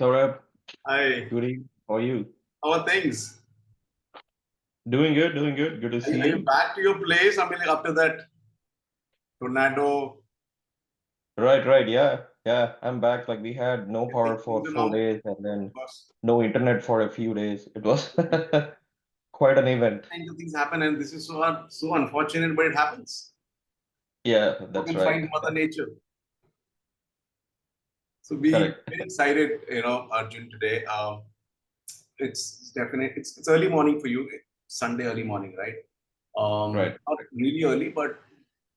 Saurabh. Hi. Good evening. How are you? How are things? Doing good, doing good. Good to Are, see are you you. back to your place? I mean, like after that tornado, Right. Yeah. I'm back. Like we had no power things for are four now. days and then Because no internet for a few days. It was quite an event. kinds of things happen, and this is so unfortunate, but it happens. Yeah, You that's can right. find Mother Nature. So we Correct. very excited, Arjun today. It's definitely it's early morning for you, Sunday early morning, right? Right. Not really early, but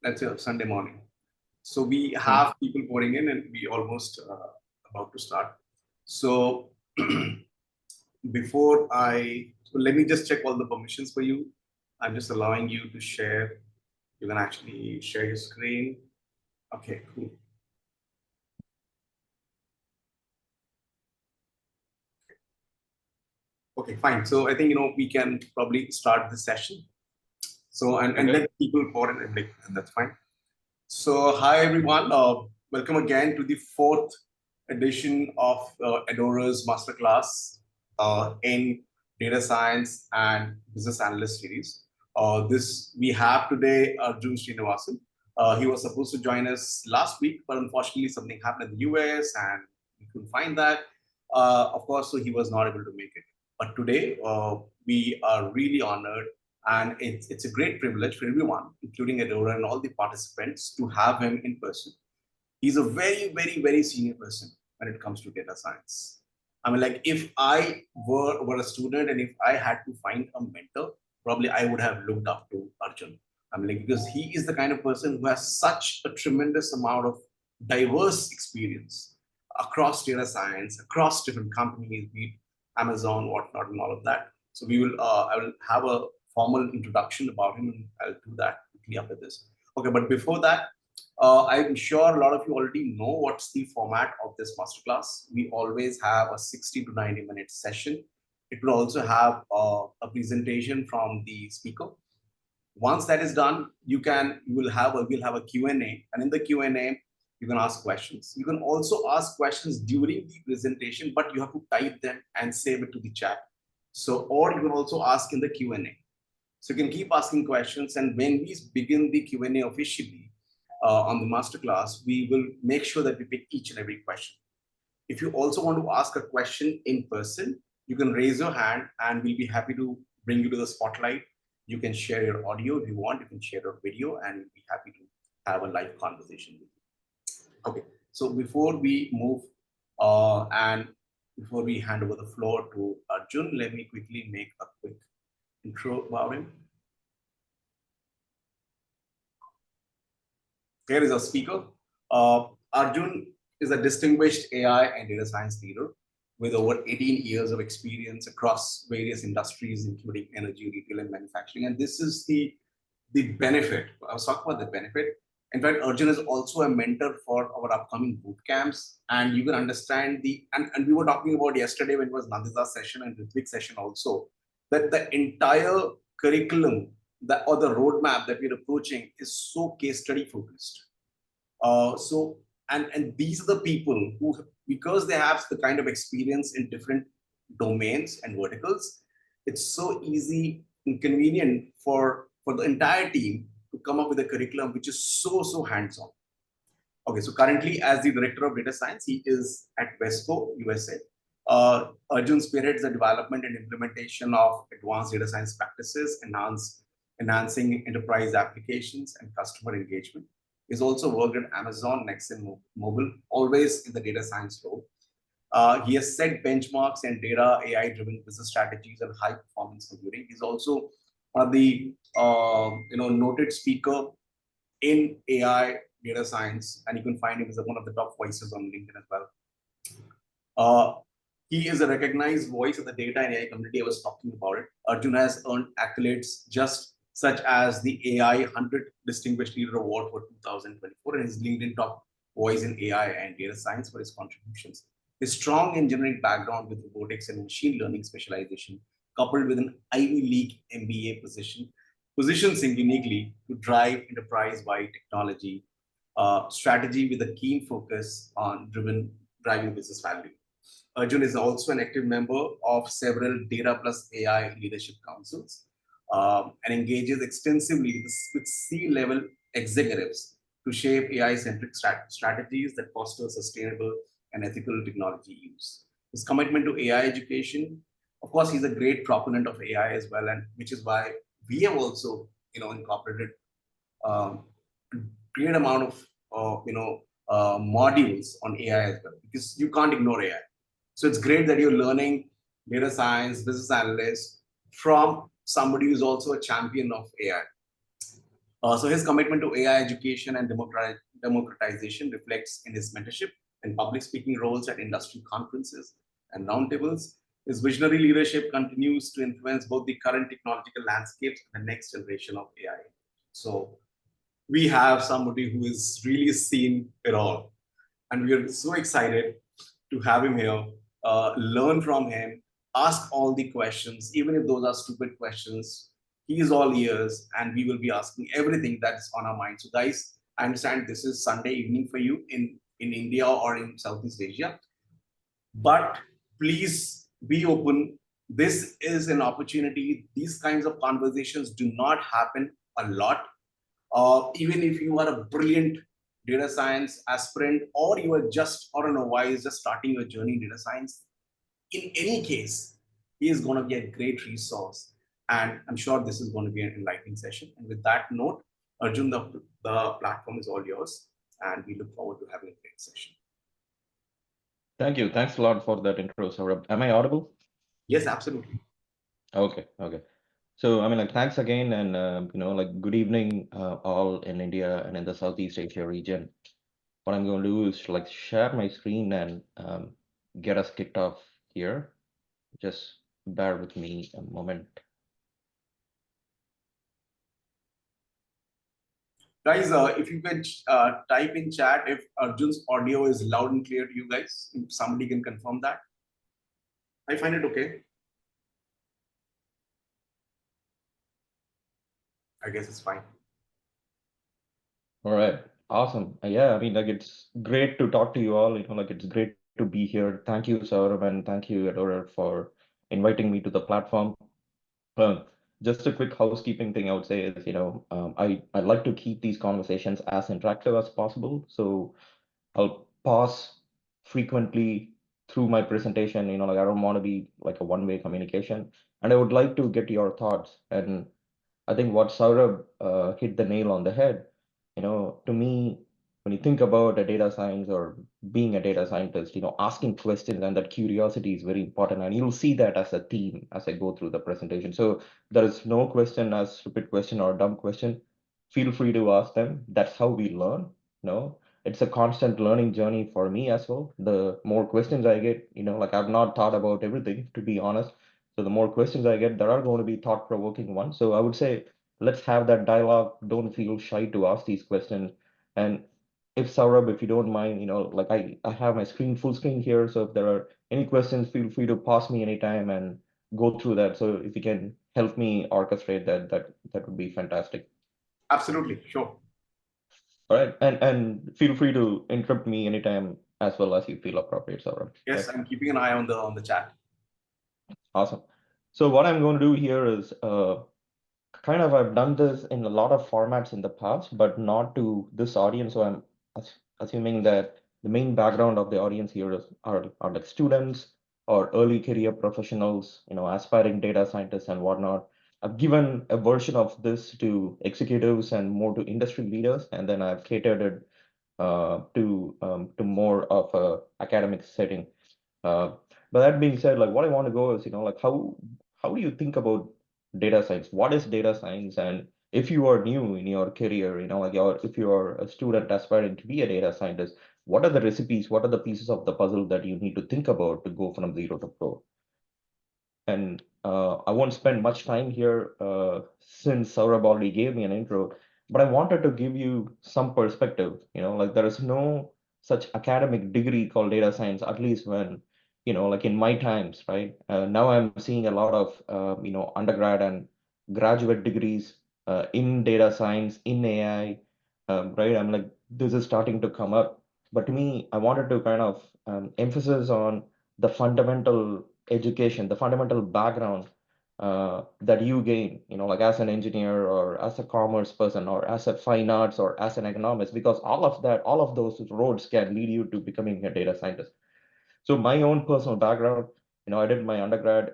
let's say Sunday morning. So we Hmm. have people pouring in, and we almost about to start. So let me just check all the permissions for you. I'm just allowing you to share. You can actually share your screen. Okay, cool. Okay, fine. So I think we can probably start the session. So and Okay. let people pour in, and that's fine. So hi everyone. Welcome again to the fourth edition of Edorer's Masterclass in Data Science and Business Analyst series. This we have today Arjun Srinivasan. He was supposed to join us last week, but unfortunately something happened in the US and we couldn't find that. Of course, so he was not able to make it. But today we are really honored, and it's a great privilege for everyone, including Edorer and all the participants, to have him in person. He's a very senior person when it comes to data science. I mean, like if I were a student and if I had to find a mentor, probably I would have looked up to Arjun. I mean, like because he is the kind of person who has such a tremendous amount of diverse experience across data science, across different companies, be it Amazon, whatnot, and all of that. So I will have a formal introduction about him, and I'll do that quickly after this. Okay, but before that, I'm sure a lot of you already know what's the format of this masterclass. We always have a 60 to 90-minute session. It will also have a presentation from the speaker. Once that is done, we'll have a Q&A, and in the Q&A, you can ask questions. You can also ask questions during the presentation, but you have to type them and save it to the chat. So, or you can also ask in the Q&A. So you can keep asking questions, and when we begin the Q&A officially on the masterclass, we will make sure that we pick each and every question. If you also want to ask a question in person, you can raise your hand and we'll be happy to bring you to the spotlight. You can share your audio if you want, you can share your video, and we'll be happy to have a live conversation with you. Okay, so before we move and before we hand over the floor to Arjun, let me quickly make a quick intro about him. Here is our speaker. Arjun is a distinguished AI and data science leader with over 18 years of experience across various industries, including energy, retail, and manufacturing. And this is the benefit. I was talking about the benefit. In fact, Arjun is also a mentor for our upcoming boot camps. And you can understand and we were talking about yesterday when it was Nandiza's session and Ritvik's session also, that the entire curriculum or the roadmap that we're approaching is so case study focused. And these are the people who, because they have the kind of experience in different domains and verticals, it's so easy and convenient for the entire team to come up with a curriculum which is so hands-on. Okay, so currently as the director of data science, he is at WESCO, USA. Arjun spearheads the development and implementation of advanced data science practices, enhancing enterprise applications and customer engagement. He's also worked at Amazon, Nexon Mobile, always in the data science role. He has set benchmarks and data AI-driven business strategies and high-performance computing. He's also one of the noted speaker in AI data science, and you can find him as one of the top voices on LinkedIn as well. He is a recognized voice of the data and AI community. I was talking about it. Arjun has earned accolades just such as the AI 100 Distinguished Leader Award for 2024 and his LinkedIn top voice in AI and data science for his contributions. His strong engineering background with robotics and machine learning specialization, coupled with an Ivy League MBA positions him uniquely to drive enterprise-wide technology strategy with a keen focus on driving business value. Arjun is also an active member of several Data Plus AI leadership councils and engages extensively with C-level executives to shape AI-centric strategies that foster sustainable and ethical technology use. His commitment to AI education, of course, he's a great proponent of AI as well, and which is why we have also, incorporated um, great amount of modules on AI as well, because you can't ignore AI. So it's great that you're learning data science, business analyst from somebody who's also a champion of AI. So his commitment to AI education and democratization reflects in his mentorship and public speaking roles at industry conferences and roundtables. His visionary leadership continues to influence both the current technological landscapes and the next generation of AI. So we have somebody who is really seen it all. And we are so excited to have him here, learn from him, ask all the questions, even if those are stupid questions. He is all ears, and we will be asking everything that's on our mind. So, guys, I understand this is Sunday evening for you in India or in Southeast Asia, but please be open. This is an opportunity. These kinds of conversations do not happen a lot. Even if you are a brilliant data science aspirant, or you are just or a novice just starting your journey in data science, in any case, he is going to be a great resource. And I'm sure this is going to be an enlightening session. And with that note, Arjun, the platform is all yours. And we look forward to having a great session. Thank you. Thanks a lot for that intro, Saurabh. Am I audible? Yes, absolutely. Okay, okay. So, I mean, like, thanks again, and like, good evening, all in India and in the Southeast Asia region. What I'm going to do is like share my screen and get us kicked off here. Just bear with me a moment. Guys, if you can type in chat if Arjun's audio is loud and clear to you guys, if somebody can confirm that. I find it okay. I guess it's fine. All right, awesome. Yeah, I mean, like, it's great to talk to you all. Like, it's great to be here. Thank you, Saurabh, and thank you, Edorer, for inviting me to the platform. Um, just a quick housekeeping thing I would say is, I like to keep these conversations as interactive as possible. So I'll pause frequently through my presentation. Like, I don't want to be like a one-way communication, and I would like to get your thoughts. And I think what Saurabh hit the nail on the head. To me, when you think about a data science or being a data scientist, asking questions and that curiosity is very important. And you'll see that as a theme as I go through the presentation. So there is no question as stupid question or dumb question. Feel free to ask them. That's how we learn. It's a constant learning journey for me as well. The more questions I get, like I've not thought about everything, to be honest. So the more questions I get, there are going to be thought-provoking ones. So I would say let's have that dialogue. Don't feel shy to ask these questions. And if Saurabh, if you don't mind, like I have my screen full screen here. So if there are any questions, feel free to pause me anytime and go through that. So if you can help me orchestrate that, that would be fantastic. Absolutely, sure. All right. And feel free to interrupt me anytime as well as you feel appropriate, Saurabh. Yes, Okay. I'm keeping an eye on the chat. Awesome. So what I'm going to do here is kind of I've done this in a lot of formats in the past, but not to this audience. So I'm assuming that the main background of the audience here are like students or early career professionals, aspiring data scientists and whatnot. I've given a version of this to executives and more to industry leaders, and then I've catered it to more of a academic setting. Uh, but that being said, like what I want to go is, like how do you think about data science? What is data science? And if you are new in your career, like if you are a student aspiring to be a data scientist, what are the recipes? What are the pieces of the puzzle that you need to think about to go from zero to pro? And I won't spend much time here since Saurabh already gave me an intro, but I wanted to give you some perspective. Like there is no such academic degree called data science, at least when, like in my times, right? Now I'm seeing a lot of, undergrad and graduate degrees in data science, in AI, right? I'm like, this is starting to come up. But to me, I wanted to kind of emphasize on the fundamental education, the fundamental background that you gain, like as an engineer or as a commerce person or as a fine arts or as an economist, because all of those roads can lead you to becoming a data scientist. So my own personal background, I did my undergrad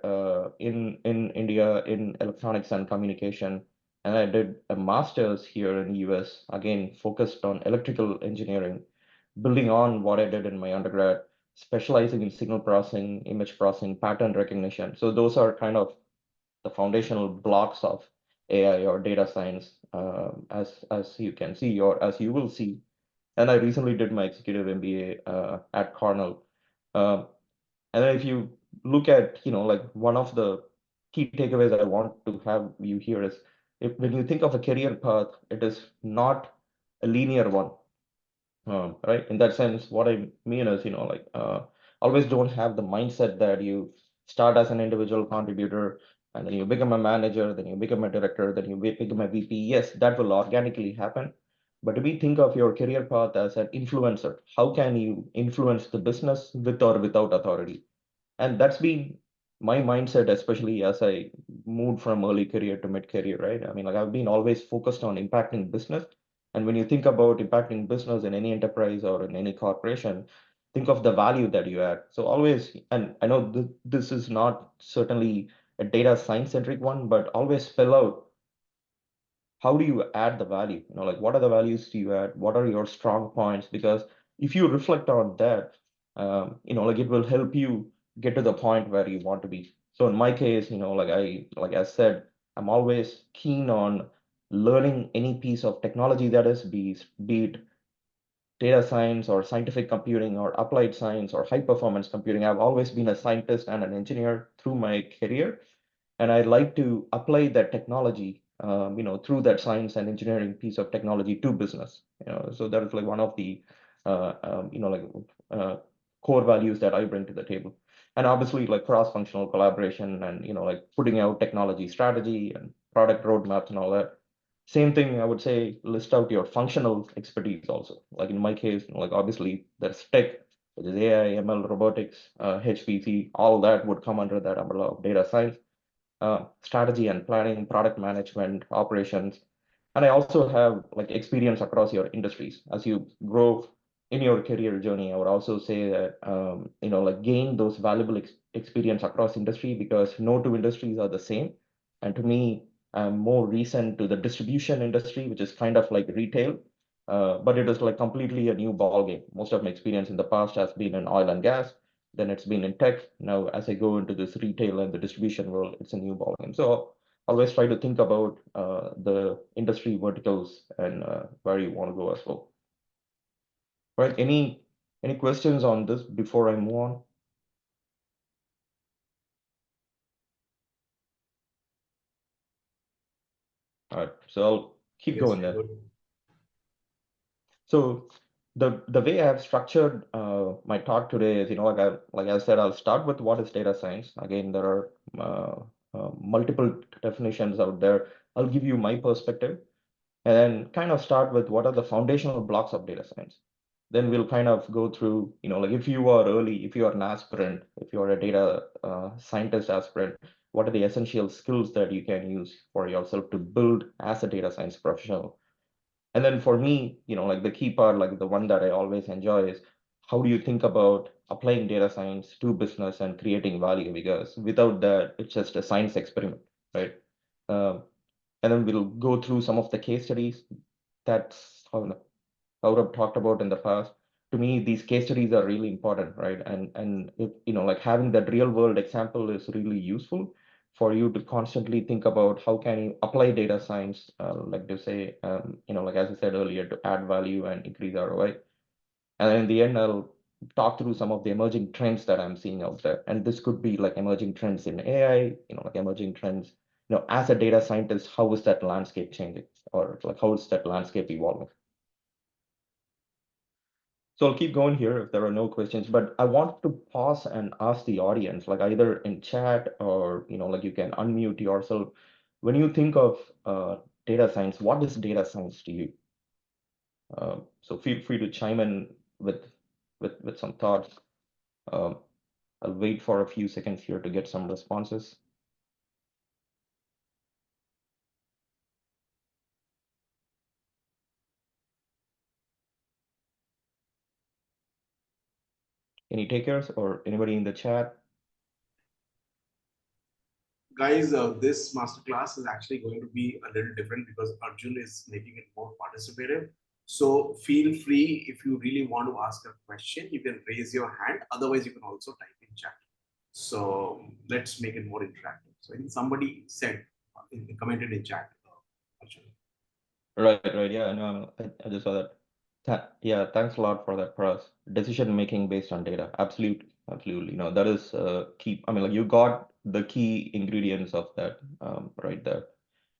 in India in electronics and communication, and I did a master's here in the US, again focused on electrical engineering, building on what I did in my undergrad, specializing in signal processing, image processing, pattern recognition. So those are kind of the foundational blocks of AI or data science, as you can see or as you will see. And I recently did my executive MBA at Cornell. Um, and then if you look at, like one of the key takeaways I want to have you here is, when you think of a career path, it is not a linear one, right? In that sense, what I mean is, like always don't have the mindset that you start as an individual contributor and then you become a manager, then you become a director, then you become a VP. Yes, that will organically happen. But we think of your career path as an influencer. How can you influence the business with or without authority? And that's been my mindset, especially as I moved from early career to mid career, right? I mean, like I've been always focused on impacting business. And when you think about impacting business in any enterprise or in any corporation, think of the value that you add. So always, and I know this is not certainly a data science centric one, but always spell out, how do you add the value? Like what are the values do you add? What are your strong points? Because if you reflect on that, like it will help you get to the point where you want to be. So in my case, like I said, I'm always keen on learning any piece of technology that is, be it data science or scientific computing or applied science or high performance computing. I've always been a scientist and an engineer through my career, and I like to apply that technology, through that science and engineering piece of technology to business. So that is like one of the, like core values that I bring to the table, and obviously like cross-functional collaboration and like putting out technology strategy and product roadmaps and all that. Same thing, I would say, list out your functional expertise also. Like in my case, like obviously there's tech, which is AI, ML, robotics, HPC, all that would come under that umbrella of data science, strategy and planning, product management, operations. And I also have like experience across your industries. As you grow in your career journey, I would also say that, like gain those valuable experience across industry, because no two industries are the same. And to me, I'm more recent to the distribution industry, which is kind of like retail, but it is like completely a new ball game. Most of my experience in the past has been in oil and gas, then it's been in tech. Now, as I go into this retail and the distribution world, it's a new ballgame. So always try to think about the industry verticals and where you want to go as well. Right? Any questions on this before I move on? All right, so I'll keep Yes, going very then. good. So the way I have structured my talk today is, like I said, I'll start with what is data science. Again, there are multiple definitions out there. I'll give you my perspective, and then kind of start with what are the foundational blocks of data science. Then we'll kind of go through, like if you are early, if you are an aspirant, if you are a data scientist aspirant, what are the essential skills that you can use for yourself to build as a data science professional? And then for me, like the key part, like the one that I always enjoy is, how do you think about applying data science to business and creating value? Because without that, it's just a science experiment, right? Um, and then we'll go through some of the case studies. That's how I've talked about in the past. To me, these case studies are really important, right? And if, like having that real world example is really useful for you to constantly think about how can you apply data science, like to say, like as I said earlier, to add value and increase ROI. And then in the end, I'll talk through some of the emerging trends that I'm seeing out there. And this could be like emerging trends in AI, like emerging trends, as a data scientist, how is that landscape changing? Or like how is that landscape evolving? So I'll keep going here if there are no questions, but I want to pause and ask the audience, like either in chat or, like you can unmute yourself. When you think of data science, what is data science to you? So feel free to chime in with some thoughts. Um, I'll wait for a few seconds here to get some responses. Any takers or anybody in the chat? Guys, this masterclass is actually going to be a little different because Arjun is making it more participative. So feel free, if you really want to ask a question, you can raise your hand. Otherwise, you can also type in chat. So let's make it more interactive. So I think somebody said, commented in chat, Arjun. Right. Yeah, no, I just saw that. Yeah, thanks a lot for that, Paras. Decision making based on data. Absolutely. No, that is key. I mean, like you got the key ingredients of that right there.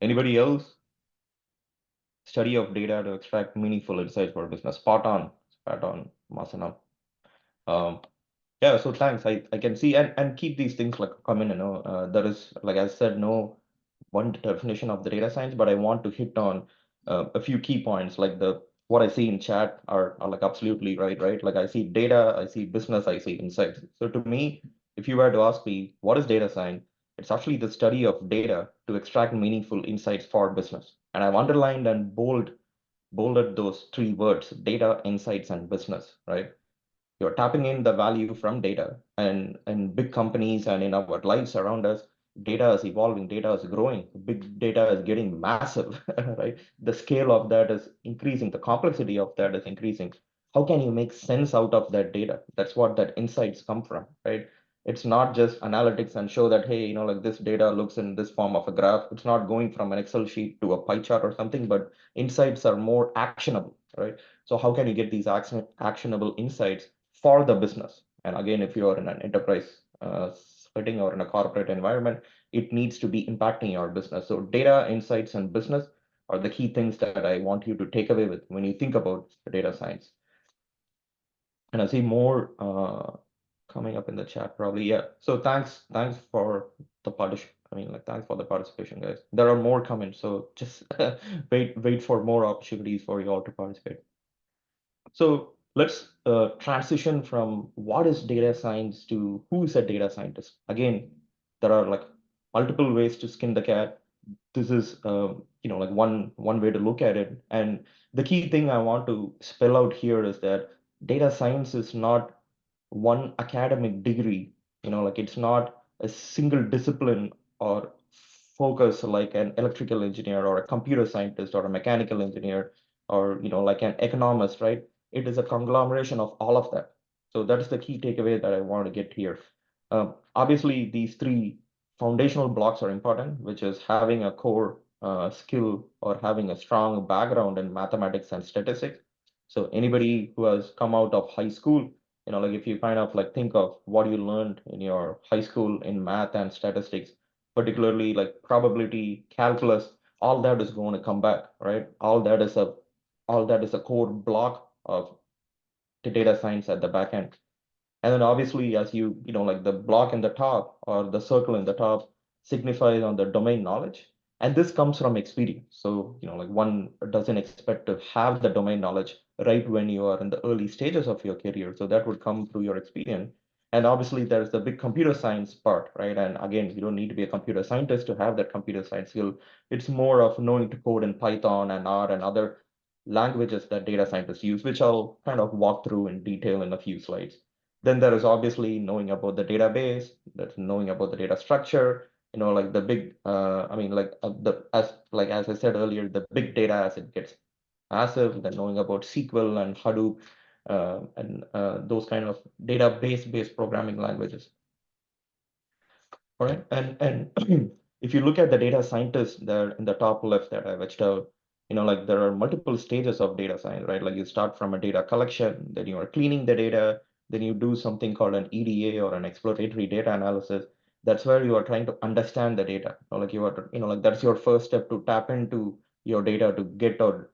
Anybody else? Study of data to extract meaningful insights for business. Spot on, Masana. Um, Yeah, so thanks. I can see and keep these things like coming, there is, like I said, no one definition of the data science, but I want to hit on a few key points, like the what I see in chat are like absolutely right? Like I see data, I see business, I see insights. So to me, if you were to ask me what is data science, it's actually the study of data to extract meaningful insights for business. And I've underlined and bolded those three words: data, insights, and business, right? You're tapping in the value from data, and big companies and in our lives around us, data is evolving, data is growing, big data is getting massive, right? The scale of that is increasing, the complexity of that is increasing. How can you make sense out of that data? That's what that insights come from, right? It's not just analytics and show that, hey, like this data looks in this form of a graph. It's not going from an Excel sheet to a pie chart or something, but insights are more actionable, right? So how can you get these actionable insights for the business? And again, if you are in an enterprise setting or in a corporate environment, it needs to be impacting your business. So data, insights, and business are the key things that I want you to take away with when you think about the data science. And I see more coming up in the chat probably. Yeah. So thanks for the participation. I mean, like, thanks for the participation, guys. There are more coming, so just wait for more opportunities for you all to participate. So let's transition from what is data science to who is a data scientist. Again, there are like multiple ways to skin the cat. This is like one way to look at it. And the key thing I want to spell out here is that data science is not one academic degree. Like it's not a single discipline or focus like an electrical engineer or a computer scientist or a mechanical engineer or like an economist, right? It is a conglomeration of all of that. So that is the key takeaway that I want to get here. Obviously, these three foundational blocks are important, which is having a core skill or having a strong background in mathematics and statistics. So anybody who has come out of high school, like if you kind of like think of what you learned in your high school in math and statistics, particularly like probability, calculus, all that is going to come back, right? All that is a core block of the data science at the back end. And then obviously, as like the block in the top or the circle in the top signifies on the domain knowledge. And this comes from experience. So, like one doesn't expect to have the domain knowledge right when you are in the early stages of your career. So that would come through your experience. And obviously, there's the big computer science part, right? And again, you don't need to be a computer scientist to have that computer science skill. It's more of knowing to code in Python and R and other languages that data scientists use, which I'll kind of walk through in detail in a few slides. Then there is obviously knowing about the database, that's knowing about the data structure, like the big, I mean, like as I said earlier, the big data as it gets massive, then knowing about SQL and Hadoop, and those kind of database-based programming languages. All right, and if you look at the data scientists there in the top left that I etched out, like there are multiple stages of data science, right? Like you start from a data collection, then you are cleaning the data, then you do something called an EDA or an exploratory data analysis. That's where you are trying to understand the data. Like you are, like that's your first step to tap into your data to get or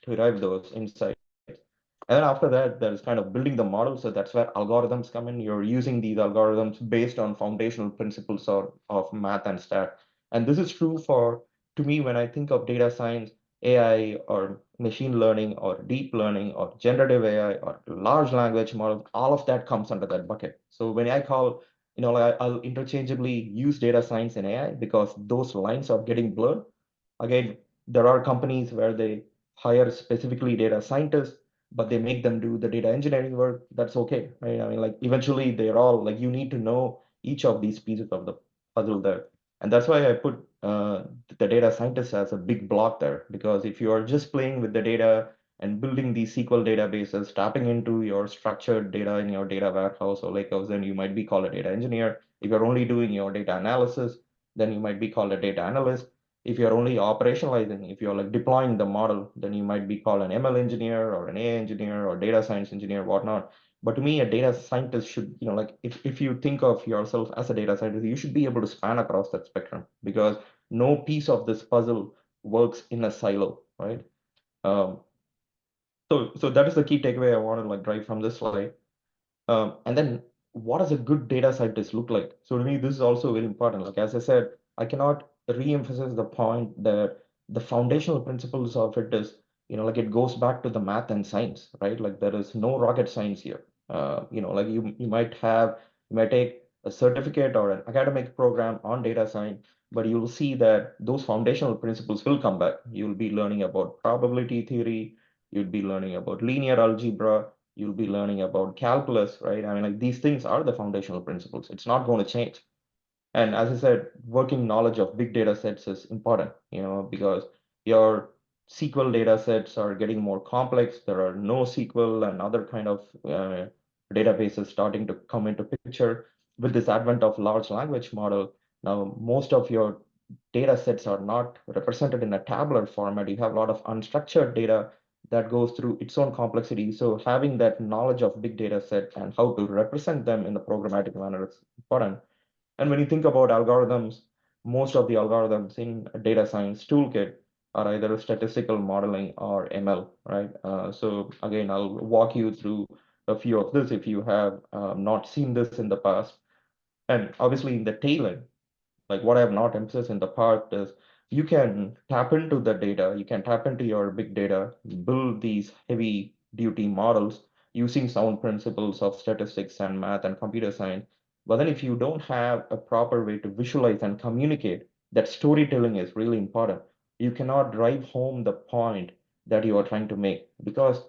derive those insights. And then after that, there's kind of building the model. So that's where algorithms come in. You're using these algorithms based on foundational principles of math and stat. And this is true to me, when I think of data science, AI or machine learning or deep learning or generative AI or large language models, all of that comes under that bucket. So when I call like I'll interchangeably use data science and AI because those lines are getting blurred. Again, there are companies where they hire specifically data scientists, but they make them do the data engineering work. That's okay, right? I mean, like eventually they're all like you need to know each of these pieces of the puzzle there. And that's why I put the data scientist as a big block there, because if you are just playing with the data and building these SQL databases, tapping into your structured data in your data warehouse or lakehouse, then you might be called a data engineer. If you're only doing your data analysis, then you might be called a data analyst. If you're only operationalizing, if you're like deploying the model, then you might be called an ML engineer or an AI engineer or data science engineer, whatnot. But to me, a data scientist should, like if you think of yourself as a data scientist, you should be able to span across that spectrum because no piece of this puzzle works in a silo, right? Um, so that is the key takeaway I want to like drive from this slide. And then what does a good data scientist look like? So to me, this is also very important. Like as I said, I cannot re-emphasize the point that the foundational principles of it is, like it goes back to the math and science, right? Like there is no rocket science here. Like you might take a certificate or an academic program on data science, but you'll see that those foundational principles will come back. You'll be learning about probability theory, you'll be learning about linear algebra, you'll be learning about calculus, right? I mean, like these things are the foundational principles. It's not going to change. And as I said, working knowledge of big data sets is important, because your SQL data sets are getting more complex. There are no SQL and other kind of databases starting to come into picture with this advent of large language model. Now, most of your data sets are not represented in a tabular format. You have a lot of unstructured data that goes through its own complexity. So having that knowledge of big data set and how to represent them in a programmatic manner is important. And when you think about algorithms, most of the algorithms in a data science toolkit are either statistical modeling or ML, right? So again, I'll walk you through a few of this if you have not seen this in the past. And obviously in the tail end, like what I have not emphasized in the part is you can tap into the data, you can tap into your big data, build these heavy duty models using sound principles of statistics and math and computer science. But then if you don't have a proper way to visualize and communicate, that storytelling is really important. You cannot drive home the point that you are trying to make because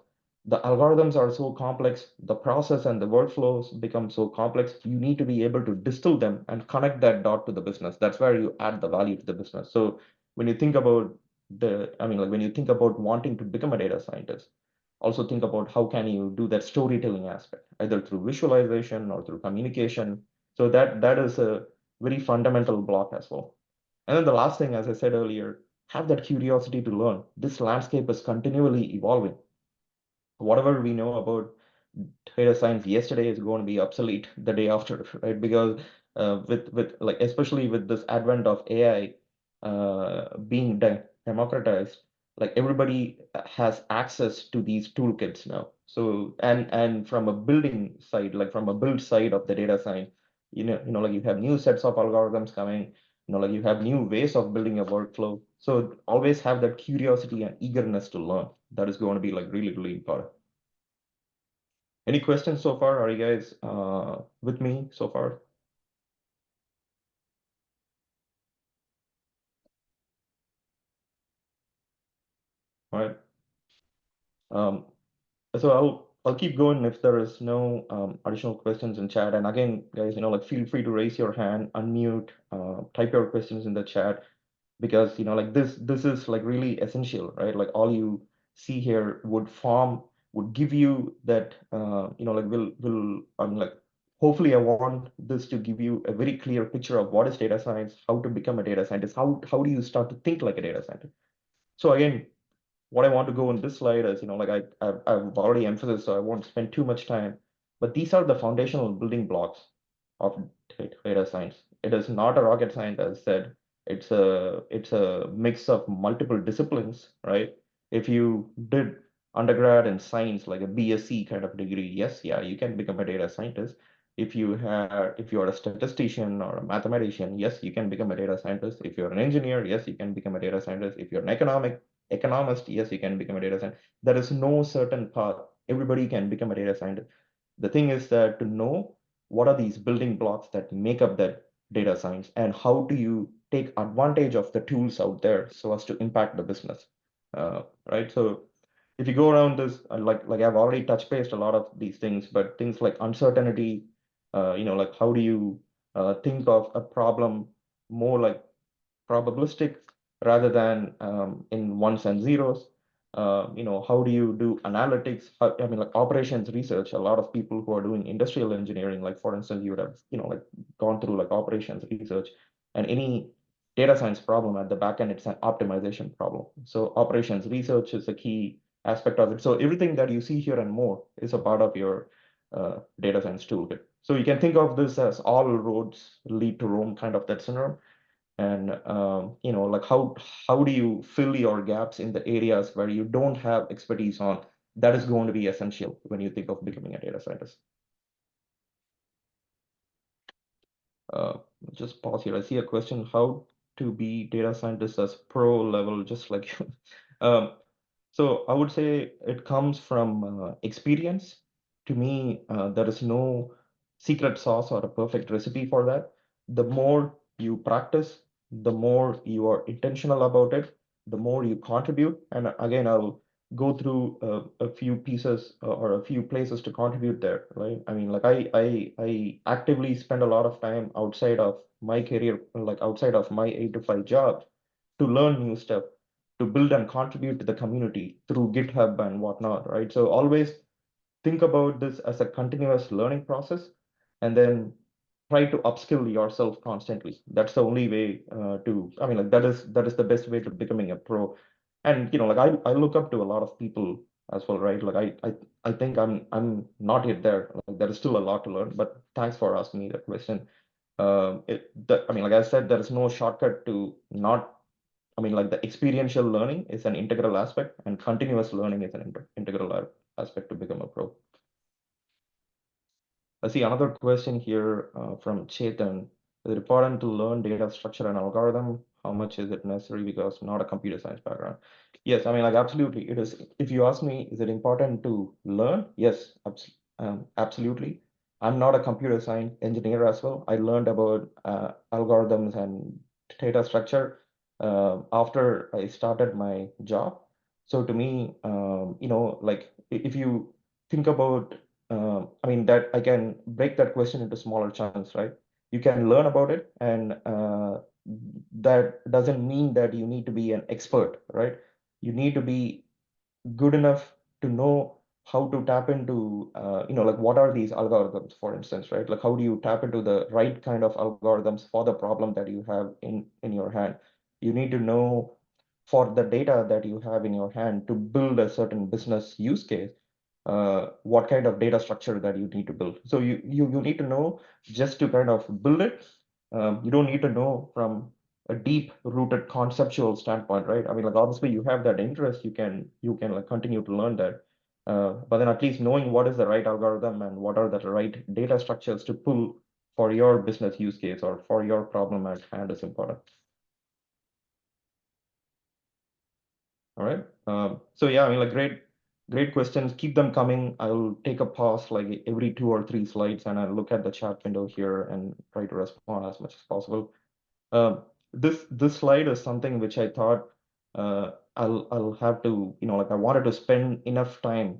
the algorithms are so complex, the process and the workflows become so complex, you need to be able to distill them and connect that dot to the business. That's where you add the value to the business. So when you think about like when you think about wanting to become a data scientist, also think about how can you do that storytelling aspect, either through visualization or through communication. So that is a very fundamental block as well. And then the last thing, as I said earlier, have that curiosity to learn. This landscape is continually evolving. Whatever we know about data science yesterday is going to be obsolete the day after, right? Because with like especially with this advent of AI being democratized, like everybody has access to these toolkits now. So and from a building side, like from a build side of the data science, like you have new sets of algorithms coming, like you have new ways of building a workflow. So always have that curiosity and eagerness to learn. That is going to be like really, really important. Any questions so far? Are you guys with me so far? All right. Um, so I'll keep going if there is no additional questions in chat. And again, guys, like feel free to raise your hand, unmute, type your questions in the chat because like this is like really essential, right? Like all you see here would give you that like will like hopefully I want this to give you a very clear picture of what is data science, how to become a data scientist, how do you start to think like a data scientist. So again, what I want to go in this slide is, like I've already emphasized, so I won't spend too much time, but these are the foundational building blocks of data science. It is not a rocket science, as I said. It's a mix of multiple disciplines, right? If you did undergrad in science, like a BSc kind of degree, yes, yeah, you can become a data scientist. If you are a statistician or a mathematician, yes, you can become a data scientist. If you're an engineer, yes, you can become a data scientist. If you're an economist, yes, you can become a data scientist. There is no certain path. Everybody can become a data scientist. The thing is that to know what are these building blocks that make up that data science, and how do you take advantage of the tools out there so as to impact the business, right? So if you go around this, like I've already touched based a lot of these things, but things like uncertainty, like how do you think of a problem more like probabilistic rather than in ones and zeros. How do you do analytics? I mean, like operations research. A lot of people who are doing industrial engineering, like for instance, you would have, like gone through like operations research, and any data science problem at the back end, it's an optimization problem. So operations research is a key aspect of it. So everything that you see here and more is a part of your data science toolkit. So you can think of this as all roads lead to Rome, kind of that scenario. And like how do you fill your gaps in the areas where you don't have expertise on? That is going to be essential when you think of becoming a data scientist. uh, just pause here. I see a question: how to be data scientist as pro level, just like you. So I would say it comes from experience. To me, there is no secret sauce or a perfect recipe for that. The more you practice, the more you are intentional about it, the more you contribute. And again, I'll go through a few pieces or a few places to contribute there, right? I mean, like I actively spend a lot of time outside of my career, like outside of my 8 to 5 job, to learn new stuff, to build and contribute to the community through GitHub and whatnot, right? So always think about this as a continuous learning process, and then try to upskill yourself constantly. That's the only way I mean, like that is the best way to becoming a pro. And like I look up to a lot of people as well, right? Like I think I'm not yet there. Like, there is still a lot to learn, but thanks for asking me that question. I mean, like I said, there is no shortcut to not. I mean, like the experiential learning is an integral aspect, and continuous learning is an integral aspect to become a pro. I see another question here from Chetan. Is it important to learn data structure and algorithm? How much is it necessary? Because I'm not a computer science background. Yes, I mean, like absolutely, it is. If you ask me, is it important to learn? Yes, absolutely. I'm not a computer science engineer as well. I learned about algorithms and data structure after I started my job. So to me, like if you think about I mean, that I can break that question into smaller chunks, right? You can learn about it, and that doesn't mean that you need to be an expert, right? You need to be good enough to know how to tap into, like what are these algorithms, for instance, right? Like how do you tap into the right kind of algorithms for the problem that you have in your hand? You need to know for the data that you have in your hand to build a certain business use case, what kind of data structure that you need to build. So you need to know just to kind of build it. You don't need to know from a deep rooted conceptual standpoint, right? I mean, like obviously you have that interest, you can like continue to learn that. But then at least knowing what is the right algorithm and what are the right data structures to pull for your business use case or for your problem at hand is important. All right. So yeah, I mean, like great questions. Keep them coming. I'll take a pause like every 2 or 3 slides, and I'll look at the chat window here and try to respond as much as possible. Uh, this slide is something which I thought I'll have to, like I wanted to spend enough time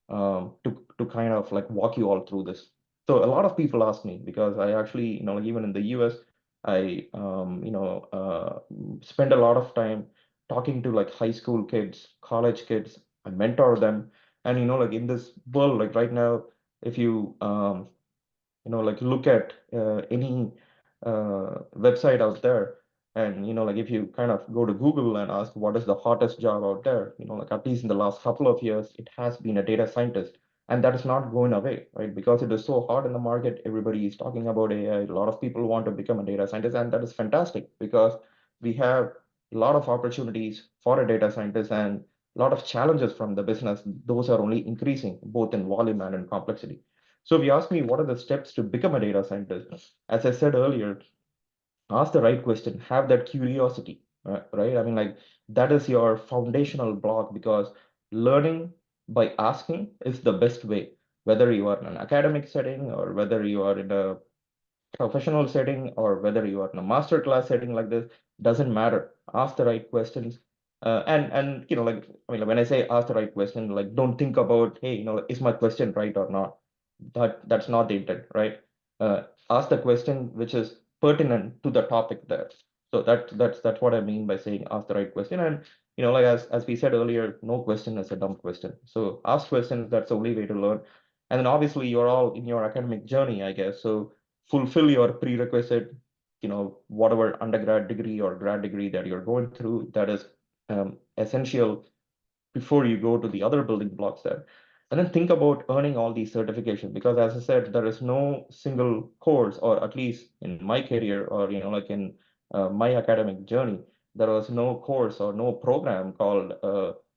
to kind of like walk you all through this. So a lot of people ask me, because I actually, like even in the US, I spend a lot of time talking to like high school kids, college kids. I mentor them, and like in this world, like right now, if you like look at any website out there, and like if you kind of go to Google and ask what is the hottest job out there, like at least in the last couple of years it has been a data scientist. And that is not going away, right? Because it is so hot in the market, everybody is talking about AI. A lot of people want to become a data scientist, and that is fantastic because we have a lot of opportunities for a data scientist, and a lot of challenges from the business. Those are only increasing both in volume and in complexity. So if you ask me what are the steps to become a data scientist, as I said earlier, ask the right question, have that curiosity, right? I mean, like that is your foundational block, because learning by asking is the best way. whether you are in an academic setting or whether you are in a professional setting or whether you are in a master class setting like this, doesn't matter. Ask the right questions. And like, I mean, when I say ask the right question, like, don't think about, hey, is my question right or not? That's not the intent, right? Ask the question which is pertinent to the topic there. So that's what I mean by saying ask the right question. And like as we said earlier, no question is a dumb question. So ask questions. That's the only way to learn. And then obviously you're all in your academic journey, I guess. So fulfill your prerequisite, whatever undergrad degree or grad degree that you're going through. That is essential before you go to the other building blocks there. And then think about earning all these certifications, because as I said, there is no single course, or at least in my career, or like in my academic journey, there was no course or no program called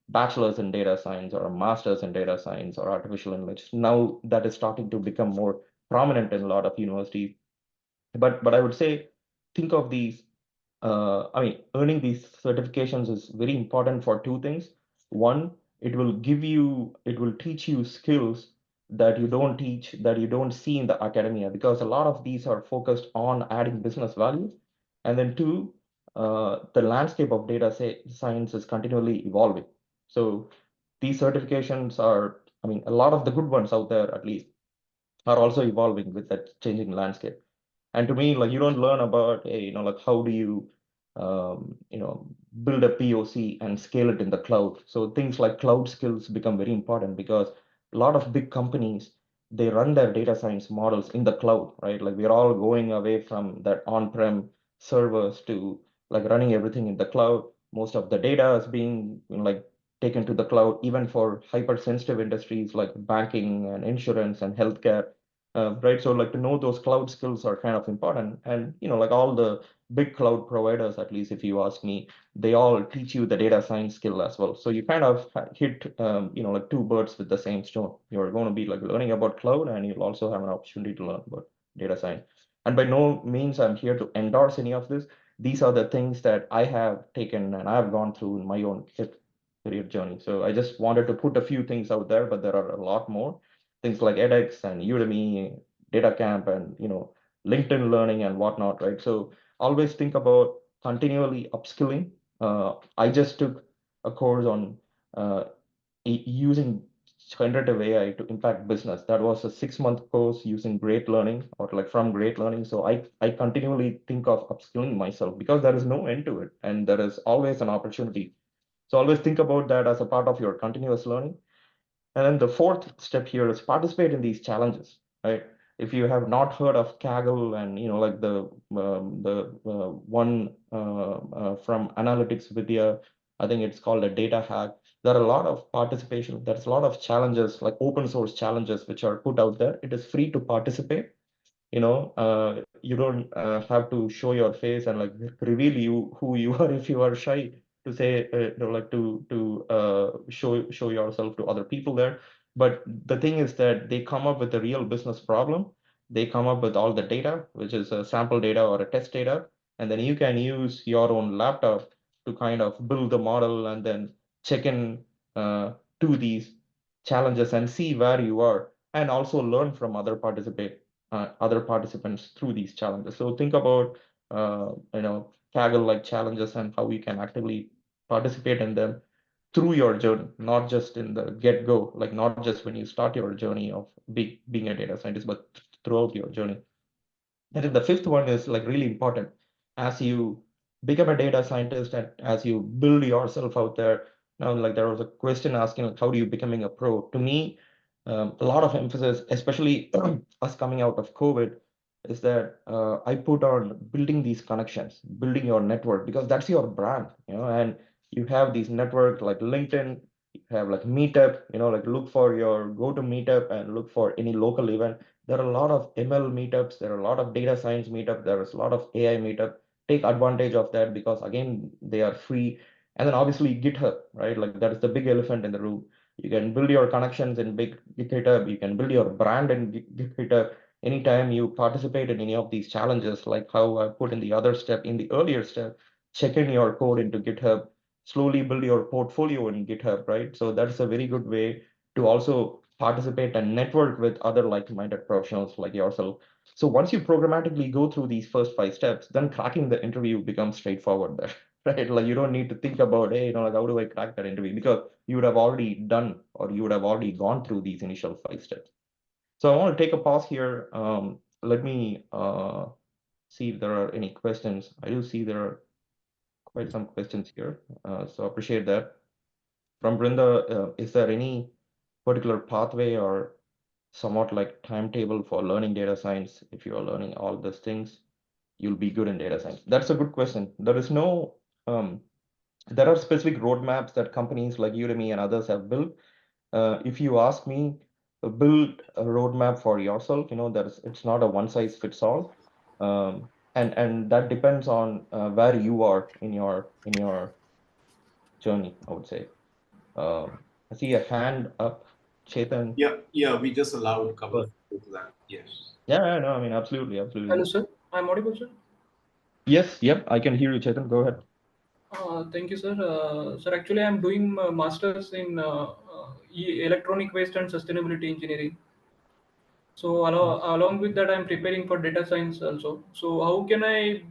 bachelor's in data science or a master's in data science or artificial intelligence. Now that is starting to become more prominent in a lot of universities. But I would say, think of these. I mean, earning these certifications is very important for two things. One, it will teach you skills that you don't see in the academia, because a lot of these are focused on adding business value. And then two, the landscape of science is continually evolving. So these certifications are, I mean, a lot of the good ones out there, at least, are also evolving with that changing landscape. And to me, like, you don't learn about, hey, like, how do you, build a POC and scale it in the cloud. So things like cloud skills become very important, because a lot of big companies, they run their data science models in the cloud, right? Like, we're all going away from that on-prem servers to like running everything in the cloud. Most of the data is being like taken to the cloud, even for hypersensitive industries like banking and insurance and healthcare. Right. So like, to know those cloud skills are kind of important. And like, all the big cloud providers, at least if you ask me, they all teach you the data science skill as well. So you kind of hit like two birds with the same stone. You're going to be like learning about cloud, and you'll also have an opportunity to learn about data science. And by no means I'm here to endorse any of this. These are the things that I have taken and I've gone through in my own career journey. So I just wanted to put a few things out there, but there are a lot more things like edX and Udemy, DataCamp, and LinkedIn Learning and whatnot, right? So always think about continually upskilling. I just took a course on uh, using generative AI to impact business. That was a 6-month course using Great Learning, or like from Great Learning. So I continually think of upskilling myself, because there is no end to it, and there is always an opportunity. So always think about that as a part of your continuous learning. And then the fourth step here is participate in these challenges, right? If you have not heard of Kaggle, and like the one from Analytics Vidya, I think it's called a data hack. There are a lot of participation. There's a lot of challenges, like open source challenges, which are put out there. It is free to participate. You don't have to show your face and like reveal who you are if you are shy to say, like to show yourself to other people there. But the thing is that they come up with a real business problem. They come up with all the data, which is a sample data or a test data, and then you can use your own laptop to kind of build the model and then check in to these challenges and see where you are, and also learn from other participants through these challenges. So think about Kaggle like challenges and how you can actively participate in them through your journey, not just in the get-go, like not just when you start your journey of being a data scientist, but throughout your journey. And then the fifth one is like really important. As you become a data scientist and as you build yourself out there, now like there was a question asking like, how do you becoming a pro? To me, a lot of emphasis, especially us coming out of COVID, is that I put on building these connections, building your network, because that's your brand, and you have these networks like LinkedIn, you have like Meetup, like go to Meetup and look for any local event. There are a lot of ML meetups, there are a lot of data science meetup, there is a lot of AI meetup. Take advantage of that, because again, they are free. And then obviously GitHub, right? Like that is the big elephant in the room. You can build your connections in big GitHub, you can build your brand in GitHub. Anytime you participate in any of these challenges, like how I put in the other step, in the earlier step, check in your code into GitHub, slowly build your portfolio in GitHub, right? So that's a very good way to also participate and network with other like-minded professionals like yourself. So once you programmatically go through these first 5 steps, then cracking the interview becomes straightforward there, right? Like you don't need to think about, hey, like how do I crack that interview? Because you would have already done or you would have already gone through these initial 5 steps. So I want to take a pause here. Let me see if there are any questions. I do see there are quite some questions here, so appreciate that. From Brinda, is there any particular pathway or somewhat like timetable for learning data science? If you are learning all these things, you'll be good in data science. That's a good question. There is no, there are specific roadmaps that companies like Udemy and others have built. If you ask me, build a roadmap for yourself. That it's not a one size fits all, and that depends on where you are in your journey, I would say. I see a hand up, Chetan. Yeah, we just allowed a couple But of people to that. Yes. yeah, no, I mean, absolutely, Hello, absolutely. sir. I'm audible, sir. Yes, yep, I can hear you, Chetan. Go ahead. Thank you, sir. Sir, actually, I'm doing masters in electronic waste and sustainability engineering. So along with that, I'm preparing for data science also. So how can I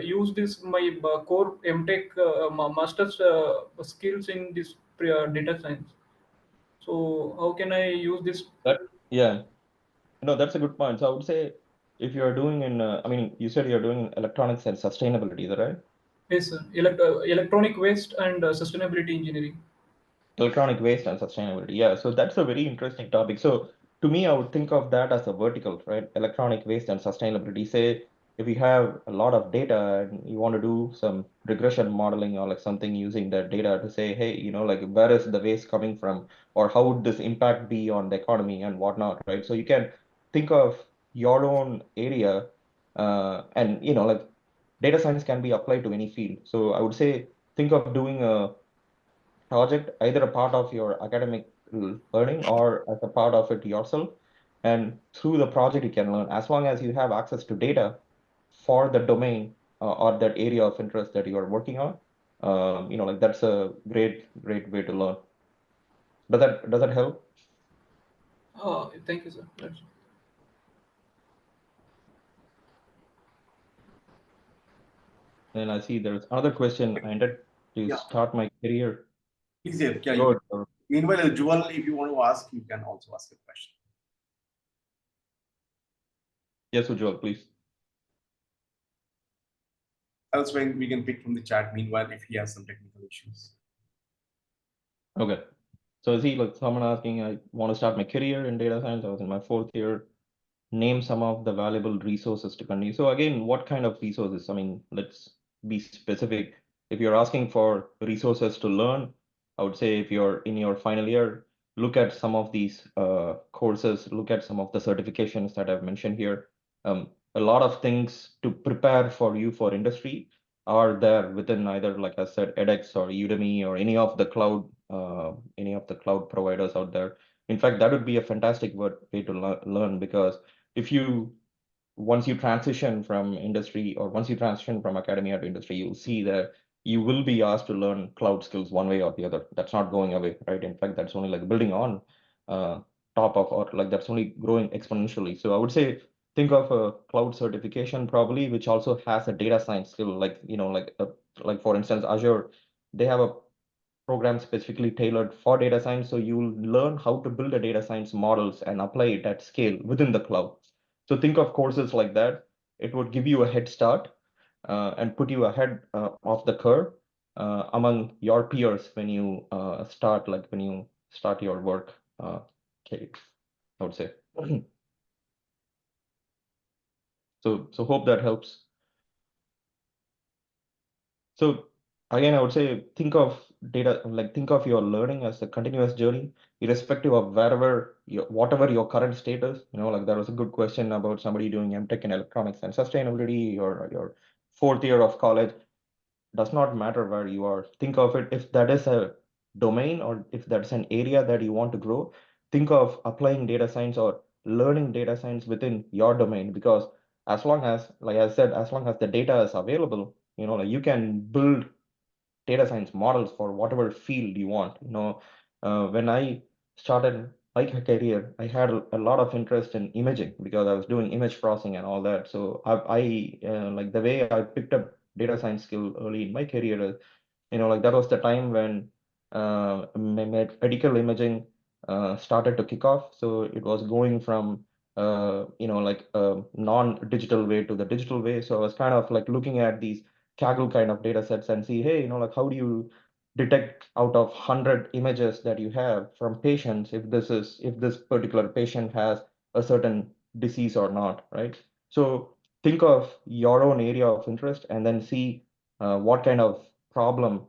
use this my core MTech master's skills in this data science? So how can I use this? That, yeah, no, that's a good point. So I would say if you're doing I mean, you said you're doing electronics and sustainability, is that right? Yes, sir. Electronic waste and sustainability engineering. Electronic waste and sustainability. Yeah, so that's a very interesting topic. So to me, I would think of that as a vertical, right? Electronic waste and sustainability. Say if you have a lot of data and you want to do some regression modeling or like something using that data to say, hey, like where is the waste coming from, or how would this impact be on the economy and whatnot, right? So you can think of your own area, and like data science can be applied to any field. So I would say think of doing a project, either a part of your academic learning or as a part of it yourself. And through the project, you can learn as long as you have access to data for the domain or that area of interest that you are working on. Like that's a great way to learn. Does that help? Thank you, sir. That's And I see there's another question. I intended to Yeah, start my career. please, yeah, you Good. can. Meanwhile, Jewel, if you want to ask, you can also ask a question. Yes, Ujjwal, please. Else, when we can pick from the chat. Meanwhile, if he has some technical issues. Okay. So I see like someone asking, I want to start my career in data science. I was in my 4th year. Name some of the valuable resources to continue. So again, what kind of resources? I mean, let's be specific. If you're asking for resources to learn, I would say if you're in your final year, look at some of these courses, look at some of the certifications that I've mentioned here. A lot of things to prepare for you for industry are there within either, like I said, edX or Udemy or any of the cloud providers out there. In fact, that would be a fantastic way to learn, because if you once you transition from industry or once you transition from academia to industry, you'll see that you will be asked to learn cloud skills one way or the other. That's not going away, right? In fact, that's only like building on uh, top of, or like that's only growing exponentially. So I would say think of a cloud certification probably, which also has a data science skill, like like for instance, Azure, they have a program specifically tailored for data science. So you'll learn how to build a data science models and apply it at scale within the cloud. So think of courses like that. It would give you a head start and put you ahead of the curve among your peers when you start your work. Okay, I would say. So hope that helps. So again, I would say think of your learning as a continuous journey, irrespective of whatever your current status. Like there was a good question about somebody doing MTech in electronics and sustainability, or your 4th year of college. Does not matter where you are. Think of it, if that is a domain or if that's an area that you want to grow, think of applying data science or learning data science within your domain, because as long as, like I said, as long as the data is available, like you can build data science models for whatever field you want. When I started my career, I had a lot of interest in imaging because I was doing image processing and all that. So like the way I picked up data science skill early in my career is, like that was the time when medical imaging started to kick off. So it was going from like a non-digital way to the digital way. So I was kind of like looking at these Kaggle kind of data sets and see, hey, like how do you detect out of 100 images that you have from patients if this particular patient has a certain disease or not, right? So think of your own area of interest and then see what kind of problem,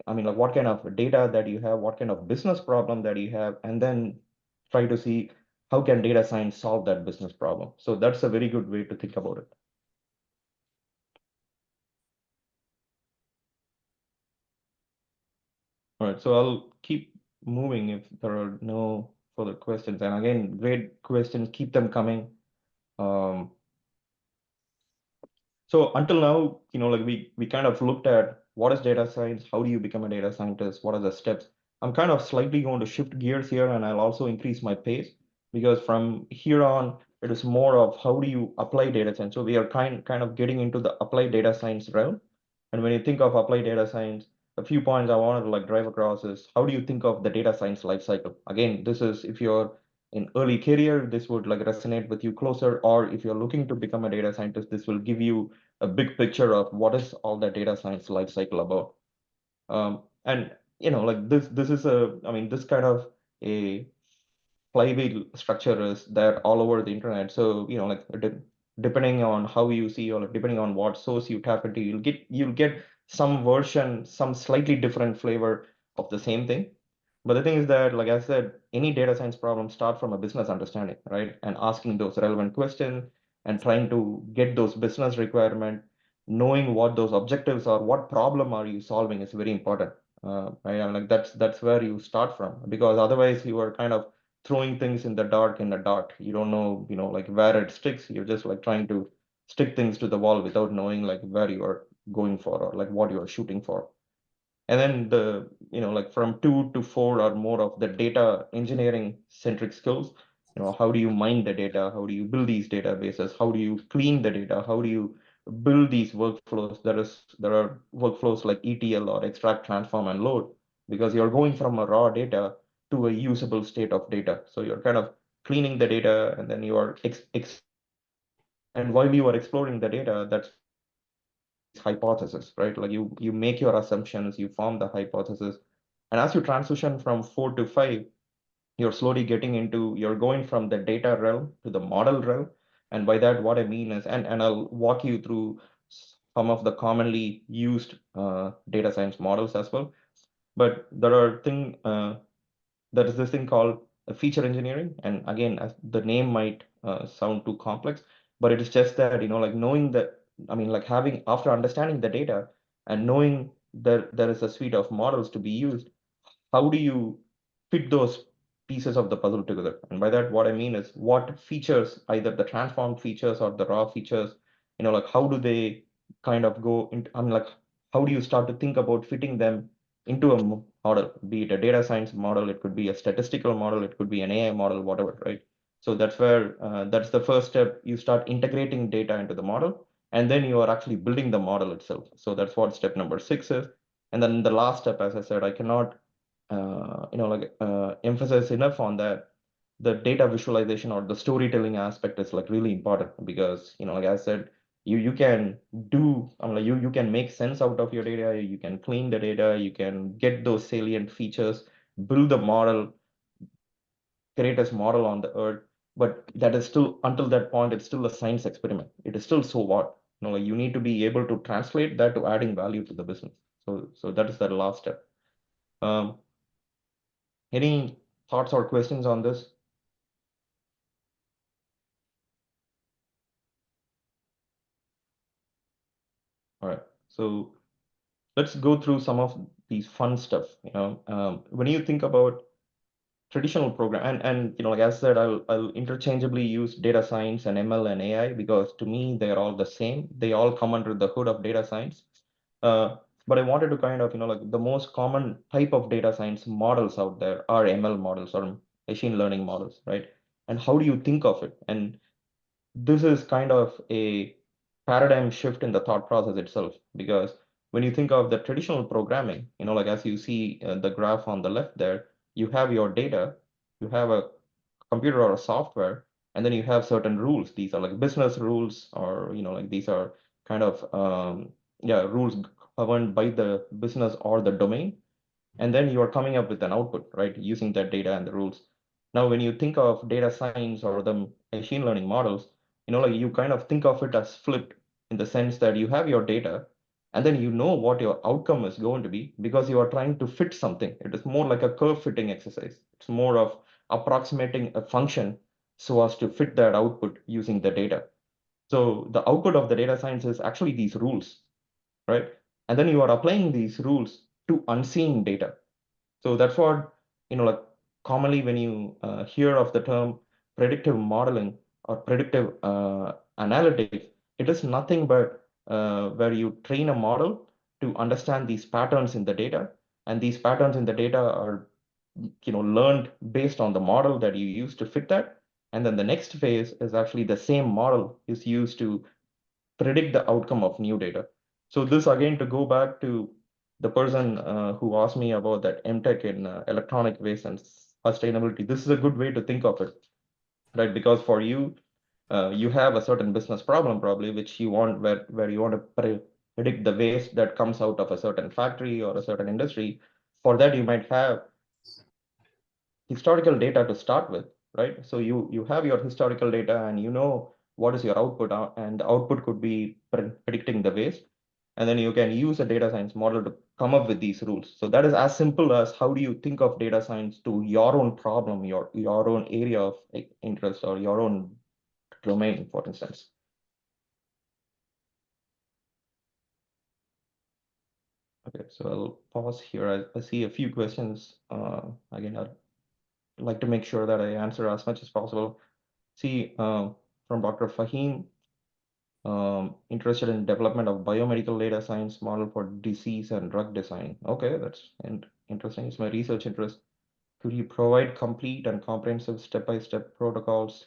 like what kind of data that you have, what kind of business problem that you have, and then try to see how can data science solve that business problem. So that's a very good way to think about it. All right, so I'll keep moving if there are no further questions. And again, great questions, keep them coming. Um, So until now, like we kind of looked at what is data science, how do you become a data scientist, what are the steps. I'm kind of slightly going to shift gears here, and I'll also increase my pace because from here on, it is more of how do you apply data science. So we are kind of getting into the applied data science realm. And when you think of applied data science, a few points I wanted to like drive across is how do you think of the data science lifecycle? Again, this is if you're in early career, this would like resonate with you closer, or if you're looking to become a data scientist, this will give you a big picture of what is all the data science life cycle about. And like this is this kind of a flywheel structure is there all over the internet. So like depending on how you see or depending on what source you tap into, you'll get some version, some slightly different flavor of the same thing. But the thing is that, like I said, any data science problem start from a business understanding, right? And asking those relevant questions and trying to get those business requirement, knowing what those objectives are, what problem are you solving is very important. Right? And like that's where you start from, because otherwise you are kind of throwing things in the dark in the dark. You don't know, like where it sticks. You're just like trying to stick things to the wall without knowing like where you are going for or like what you are shooting for. And then like from 2 to 4 are more of the data engineering centric skills. How do you mine the data? How do you build these databases? How do you clean the data? How do you build these workflows? There are workflows like ETL or extract, transform, and load, because you're going from a raw data to a usable state of data. So you're kind of cleaning the data, and then you are exploring the data. And while you are exploring the data, that's where you form these hypotheses, right? Like you make your assumptions, you form the hypothesis. And as you transition from 4 to 5, you're going from the data realm to the model realm. And by that, what I mean is, and I'll walk you through some of the commonly used data science models as well. But there is this thing called feature engineering. And again, as the name might sound too complex, but it is just that, like knowing that, like having, after understanding the data and knowing that there is a suite of models to be used, how do you fit those pieces of the puzzle together? And by that, what I mean is what features, either the transformed features or the raw features, like how do they kind of go into, like how do you start to think about fitting them into a model, be it a data science model, it could be a statistical model, it could be an AI model, whatever, right? So that's where, that's the first step. You start integrating data into the model, and then you are actually building the model itself. So that's what step number 6 is. And then the last step, as I said, I cannot emphasize enough on that. The data visualization or the storytelling aspect is like really important, because like I said, you can do, like you can make sense out of your data, you can clean the data, you can get those salient features, build the model, greatest model on the earth. But that is still, until that point, it's still a science experiment. It is still, so what? Like you need to be able to translate that to adding value to the business. So that is the last step. um, any thoughts or questions on this? All right, so let's go through some of these fun stuff. When you think about traditional program, and like I said, I'll interchangeably use data science and ML and AI, because to me they're all the same. They all come under the hood of data science. but I wanted to kind of, like the most common type of data science models out there are ML models or machine learning models, right? And how do you think of it? And this is kind of a paradigm shift in the thought process itself, because when you think of the traditional programming, like as you see the graph on the left there, you have your data, you have a computer or a software, and then you have certain rules. These are like business rules, or like these are kind of yeah, rules governed by the business or the domain, and then you are coming up with an output, right, using that data and the rules. Now, when you think of data science or the machine learning models, like you kind of think of it as flipped, in the sense that you have your data, and then you know what your outcome is going to be because you are trying to fit something. It is more like a curve fitting exercise. It's more of approximating a function so as to fit that output using the data. So the output of the data science is actually these rules, right? And then you are applying these rules to unseen data. So that's what, like commonly when you hear of the term predictive modeling or predictive analytics, it is nothing but where you train a model to understand these patterns in the data. And these patterns in the data are, learned based on the model that you use to fit that. And then the next phase is actually the same model is used to predict the outcome of new data. So this again, to go back to the person who asked me about that MTech in electronic waste and sustainability, this is a good way to think of it, right? Because for you, you have a certain business problem probably, which you want, where you want to predict the waste that comes out of a certain factory or a certain industry. For that, you might have historical data to start with, right? So you have your historical data and you know what is your output, and the output could be predicting the waste. And then you can use a data science model to come up with these rules. So that is as simple as how do you think of data science to your own problem, your own area of interest or your own domain, for instance. Okay, so I'll pause here. I see a few questions. Again, I'd like to make sure that I answer as much as possible. See, from Dr. Fahim, interested in development of biomedical data science model for disease and drug design. Okay, that's interesting. It's my research interest. Could you provide complete and comprehensive step-by-step protocols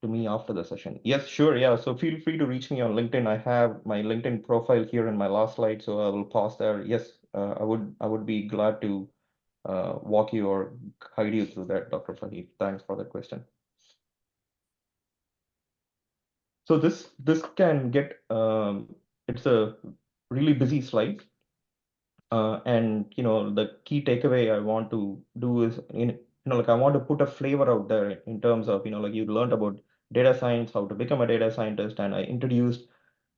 to me after the session? Yes, sure. Yeah. So feel free to reach me on LinkedIn. I have my LinkedIn profile here in my last slide, so I will pause there. Yes, I would be glad to walk you or guide you through that, Dr. Fahim. Thanks for that question. So this can get it's a really busy slide, and the key takeaway I want to do is like I want to put a flavor out there in terms of like you learned about data science, how to become a data scientist, and I introduced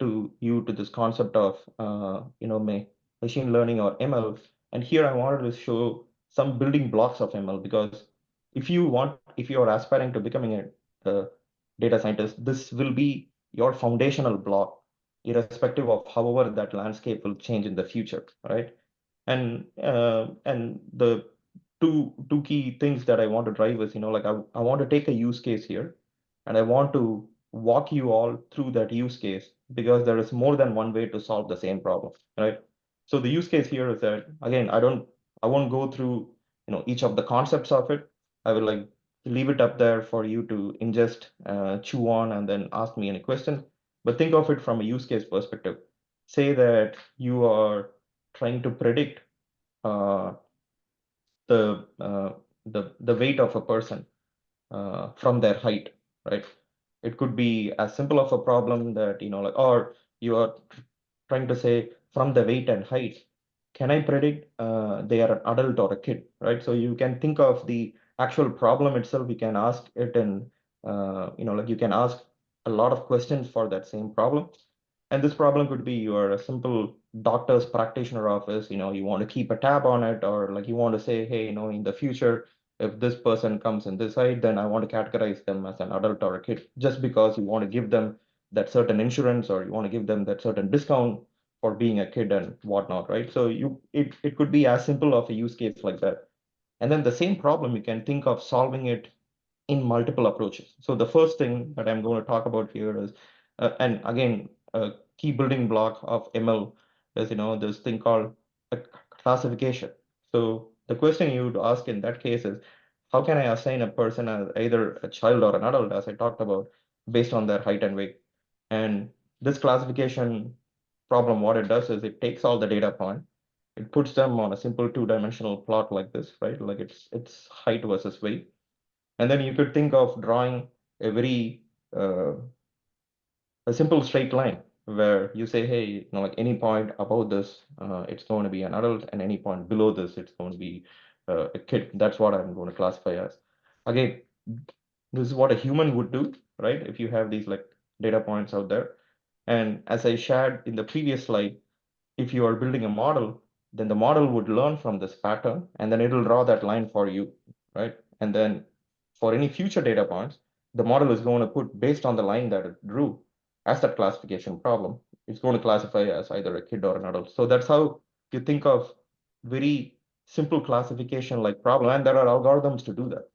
to this concept of machine learning or ML. And here I wanted to show some building blocks of ML, because if you are aspiring to becoming a data scientist, this will be your foundational block, irrespective of however that landscape will change in the future, right? And the two key things that I want to drive is, like I want to take a use case here, and I want to walk you all through that use case, because there is more than one way to solve the same problem, right? So the use case here is that, again, I won't go through each of the concepts of it. I will like leave it up there for you to ingest, chew on, and then ask me any question. But think of it from a use case perspective. Say that you are trying to predict uh, the weight of a person from their height, right? It could be as simple of a problem that like, or you are trying to say from the weight and height, can I predict they are an adult or a kid, right? So you can think of the actual problem itself. You can ask it, and like you can ask a lot of questions for that same problem. And this problem could be you are a simple doctor's practitioner office, you want to keep a tab on it, or like you want to say, hey, in the future, if this person comes in this height, then I want to categorize them as an adult or a kid, just because you want to give them that certain insurance, or you want to give them that certain discount for being a kid and whatnot, right? So it could be as simple of a use case like that. And then the same problem, you can think of solving it in multiple approaches. So the first thing that I'm going to talk about here is, and again, a key building block of ML is, this thing called a classification. So the question you would ask in that case is, how can I assign a person as either a child or an adult, as I talked about, based on their height and weight? And this classification problem, what it does is it takes all the data point, it puts them on a simple two-dimensional plot like this, right? Like it's height versus weight. And then you could think of drawing a very uh, a simple straight line where you say, hey, like any point above this, it's going to be an adult, and any point below this, it's going to be a kid. That's what I'm going to classify as. Again, this is what a human would do, right? If you have these like data points out there. And as I shared in the previous slide, if you are building a model, then the model would learn from this pattern, and then it'll draw that line for you, right? And then for any future data points, the model is going to put based on the line that it drew as that classification problem. It's going to classify as either a kid or an adult. So that's how you think of very simple classification like problem, and there are algorithms to do that.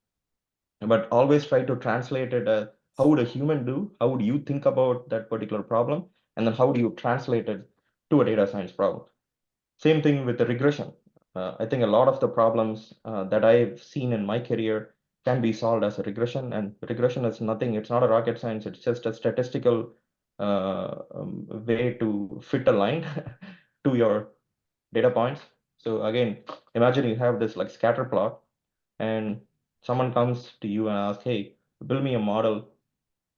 But always try to translate it as how would a human do? How would you think about that particular problem? And then how do you translate it to a data science problem? Same thing with the regression. I think a lot of the problems that I've seen in my career can be solved as a regression, and regression is nothing, it's not a rocket science, it's just a statistical way to fit a line to your data points. So again, imagine you have this like scatter plot, and someone comes to you and asks, hey, build me a model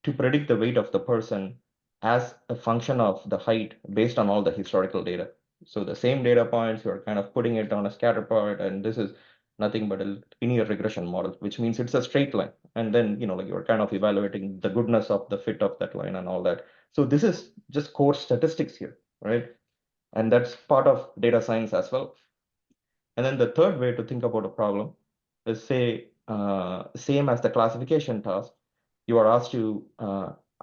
to predict the weight of the person as a function of the height based on all the historical data. So the same data points, you're kind of putting it on a scatter plot, and this is nothing but a linear regression model, which means it's a straight line. And then, like you're kind of evaluating the goodness of the fit of that line and all that. So this is just core statistics here, right? And that's part of data science as well. And then the third way to think about a problem is say, same as the classification task, you are asked to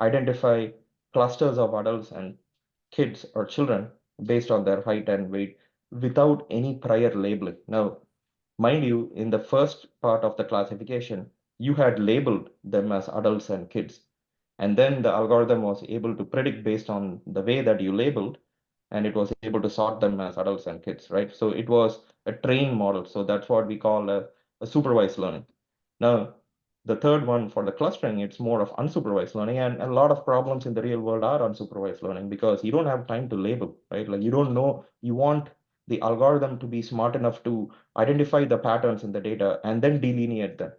identify clusters of adults and kids or children based on their height and weight without any prior labeling. Now, mind you, in the first part of the classification, you had labeled them as adults and kids. And then the algorithm was able to predict based on the way that you labeled, and it was able to sort them as adults and kids, right? So it was a trained model. So that's what we call a supervised learning. Now, the third one for the clustering, it's more of unsupervised learning. And a lot of problems in the real world are unsupervised learning because you don't have time to label, right? Like you don't know, you want the algorithm to be smart enough to identify the patterns in the data and then delineate them.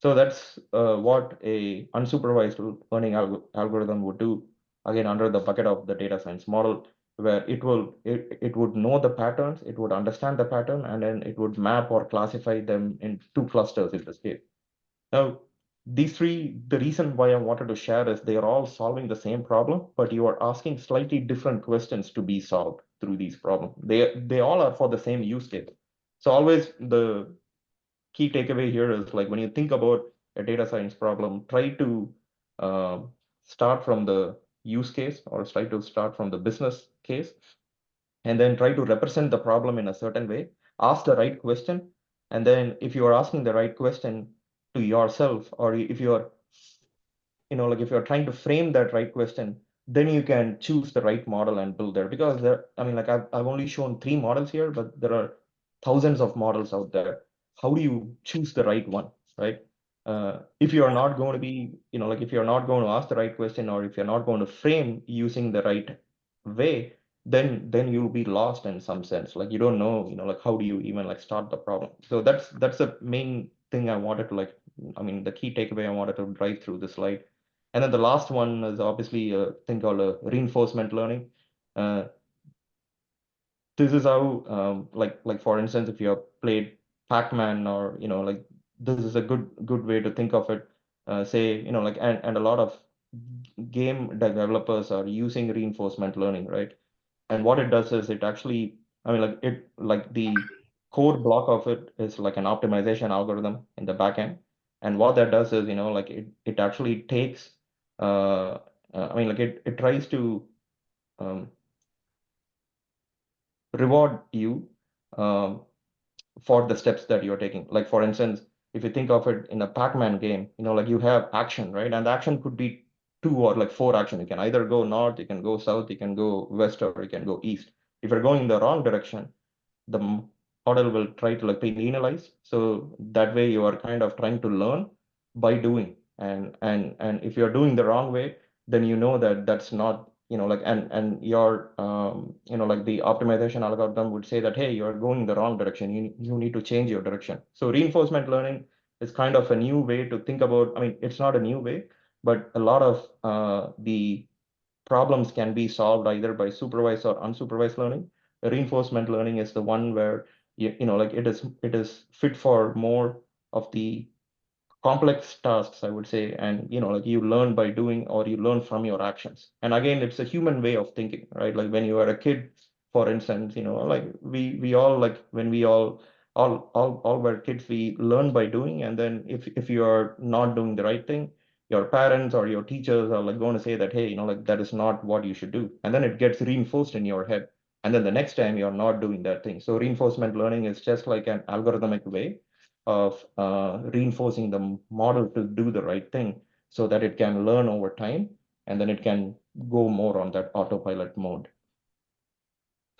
So that's what a unsupervised learning algorithm would do, again, under the bucket of the data science model, where it would know the patterns, it would understand the pattern, and then it would map or classify them in two clusters in this case. Now, these three, the reason why I wanted to share is they are all solving the same problem, but you are asking slightly different questions to be solved through these problems. They all are for the same use case. So always the key takeaway here is like when you think about a data science problem, try to uh, start from the use case or try to start from the business case, and then try to represent the problem in a certain way, ask the right question, and then if you are asking the right question to yourself, or if you're like if you're trying to frame that right question, then you can choose the right model and build there. Because I mean, like I've only shown 3 models here, but there are thousands of models out there. How do you choose the right one, right? If you're not going to be, like if you're not going to ask the right question, or if you're not going to frame using the right way, then you'll be lost in some sense. Like you don't know, like how do you even like start the problem? So that's the main thing I wanted to like, I mean, the key takeaway I wanted to drive through this slide. And then the last one is obviously a thing called reinforcement learning. Uh, this is how, like for instance, if you have played Pac-Man, or like this is a good way to think of it. Say, like and a lot of game developers are using reinforcement learning, right? And what it does is it actually, I mean, like the core block of it is like an optimization algorithm in the backend. And what that does is, like it actually takes, I mean, like it tries to um, reward you um, for the steps that you're taking. Like for instance, if you think of it in a Pac-Man game, like you have action, right? And the action could be 2 or like 4 action. You can either go north, you can go south, you can go west, or you can go east. If you're going in the wrong direction, the model will try to like penalize. So that way you are kind of trying to learn by doing. And if you're doing the wrong way, then you know that that's not, like, and your like the optimization algorithm would say that, hey, you're going the wrong direction. You need to change your direction. So reinforcement learning is kind of a new way to think about. I mean, it's not a new way, but a lot of the problems can be solved either by supervised or unsupervised learning. Reinforcement learning is the one where like it is fit for more of the complex tasks, I would say, and like you learn by doing or you learn from your actions. And again, it's a human way of thinking, right? Like when you are a kid, for instance, like we all, like when we all were kids, we learn by doing. And then if you are not doing the right thing, your parents or your teachers are like going to say that, hey, like that is not what you should do, and then it gets reinforced in your head, and then the next time you're not doing that thing. So reinforcement learning is just like an algorithmic way of reinforcing the model to do the right thing so that it can learn over time, and then it can go more on that autopilot mode.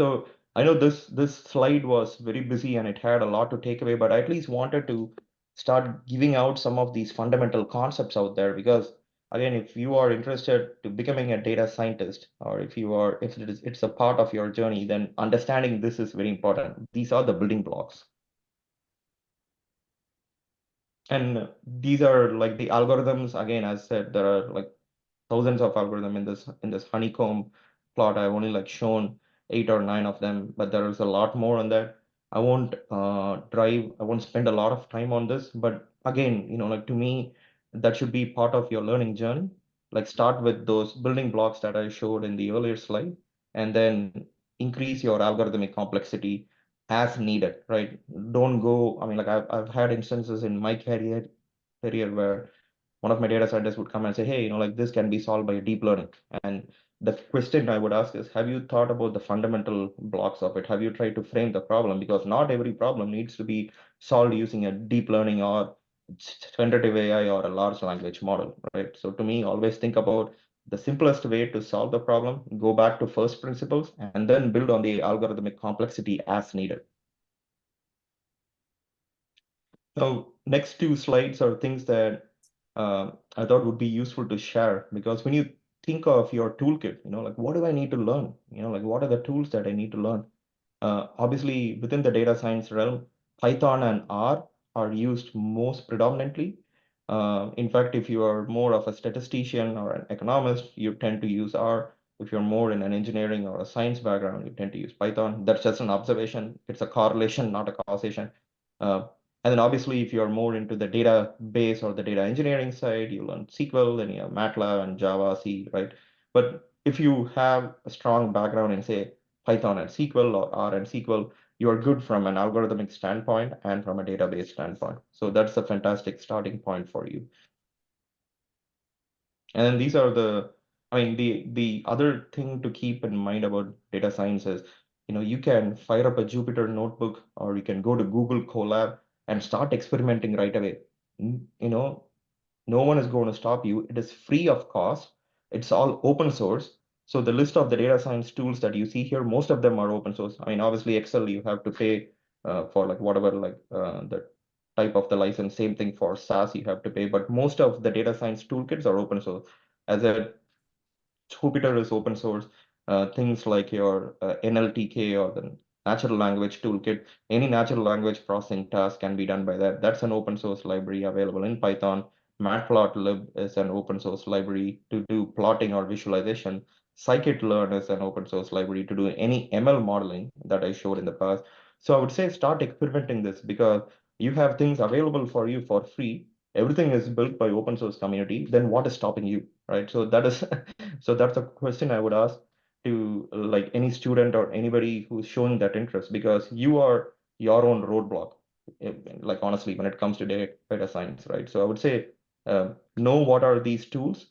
So I know this slide was very busy and it had a lot to take away, but I at least wanted to start giving out some of these fundamental concepts out there, because again, if you are interested to becoming a data scientist, or if it's a part of your journey, then understanding this is very important. These are the building blocks. And these are like the algorithms. Again, as said, there are like thousands of algorithms in this honeycomb plot. I've only like shown 8 or 9 of them, but there is a lot more on that. I won't spend a lot of time on this, but again, like to me, that should be part of your learning journey. Like start with those building blocks that I showed in the earlier slide, and then increase your algorithmic complexity as needed, right? Don't go, I mean, like I've had instances in my career where one of my data scientists would come and say, hey, like this can be solved by deep learning. And the question I would ask is, have you thought about the fundamental blocks of it? Have you tried to frame the problem? Because not every problem needs to be solved using a deep learning or generative AI or a large language model, right? So to me, always think about the simplest way to solve the problem, go back to first principles, and then build on the algorithmic complexity as needed. Now, next 2 slides are things that I thought would be useful to share, because when you think of your toolkit, like what do I need to learn? Like what are the tools that I need to learn? Obviously, within the data science realm, Python and R are used most predominantly. In fact, if you are more of a statistician or an economist, you tend to use R. If you're more in an engineering or a science background, you tend to use Python. That's just an observation. It's a correlation, not a causation. Uh, and then obviously, if you're more into the database or the data engineering side, you learn SQL, then you have MATLAB and Java, C, right? But if you have a strong background in, say, Python and SQL or R and SQL, you are good from an algorithmic standpoint and from a database standpoint. So that's a fantastic starting point for you. And then these are I mean, the other thing to keep in mind about data science is, you can fire up a Jupyter notebook, or you can go to Google Colab and start experimenting right away. No one is going to stop you. It is free of cost. It's all open source. So the list of the data science tools that you see here, most of them are open source. I mean, obviously Excel, you have to pay for like whatever, like the type of the license. Same thing for SAS, you have to pay. But most of the data science toolkits are open source. As a Jupyter is open source. Things like your NLTK or the natural language toolkit, any natural language processing task can be done by that. That's an open source library available in Python. Matplotlib is an open source library to do plotting or visualization. Scikit-learn is an open source library to do any ML modeling that I showed in the past. So I would say start experimenting this, because you have things available for you for free. Everything is built by open source community. Then what is stopping you, right? So that is so that's a question I would ask to like any student or anybody who's showing that interest, because you are your own roadblock, like honestly, when it comes to data science, right? So I would say know what are these tools,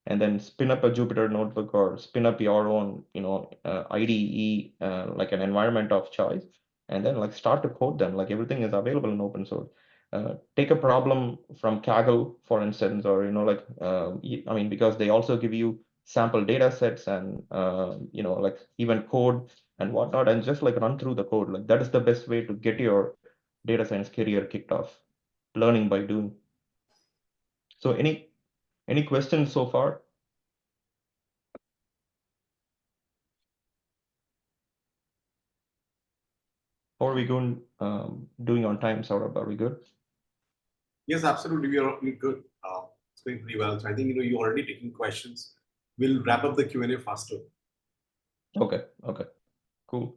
and then spin up a Jupyter notebook or spin up your own, IDE, like an environment of choice, and then like start to code them. Like everything is available in open source. Take a problem from Kaggle, for instance, or like I mean, because they also give you sample data sets and like even code and whatnot, and just like run through the code. Like that is the best way to get your data science career kicked off, learning by doing. So any questions so far? How are we going doing on time, Saurabh? Are we good? Yes, absolutely. We're good. It's going pretty well. So I think you're already taking questions. We'll wrap up the Q&A faster. Okay, cool.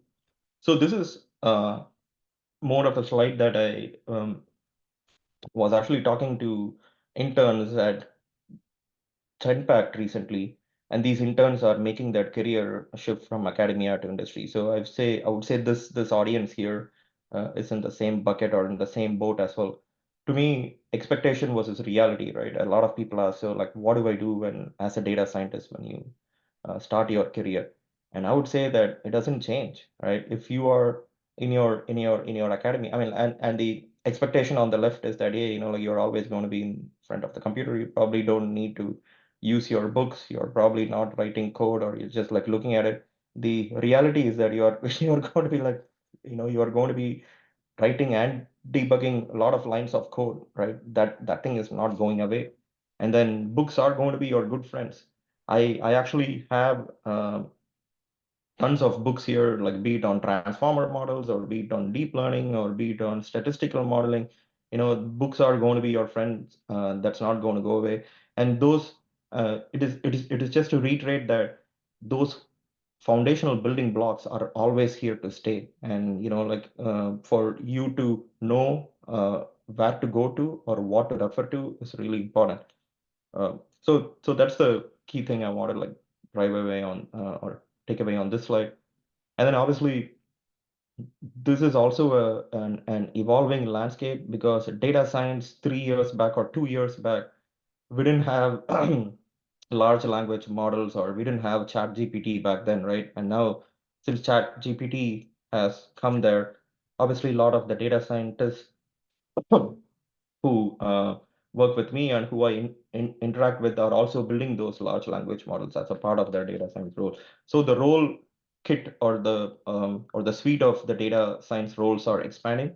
So this is more of a slide that I was actually talking to interns at Genpact recently, and these interns are making that career shift from academia to industry. So I would say this audience here is in the same bucket or in the same boat as well. To me, expectation versus reality, right? A lot of people ask, so like, what do I do when as a data scientist when you start your career? And I would say that it doesn't change, right? If you are in your academy, I mean, and the expectation on the left is that, hey, like you're always going to be in front of the computer. You probably don't need to use your books. You're probably not writing code, or you're just like looking at it. The reality is that you're going to be like, you're going to be writing and debugging a lot of lines of code, right? That thing is not going away. And then books are going to be your good friends. I actually have tons of books here, like be it on transformer models or be it on deep learning or be it on statistical modeling. Books are going to be your friends. That's not going to go away. And those, it is just to reiterate that those foundational building blocks are always here to stay. And for you to know where to go to or what to refer to is really important. So that's the key thing I wanted like drive away on or take away on this slide. And then obviously, this is also an evolving landscape because data science 3 years back or 2 years back, we didn't have large language models or we didn't have Chat GPT back then, right? And now, since Chat GPT has come there, obviously a lot of the data scientists who work with me and who I interact with are also building those large language models as a part of their data science role. So the role kit or the suite of the data science roles are expanding.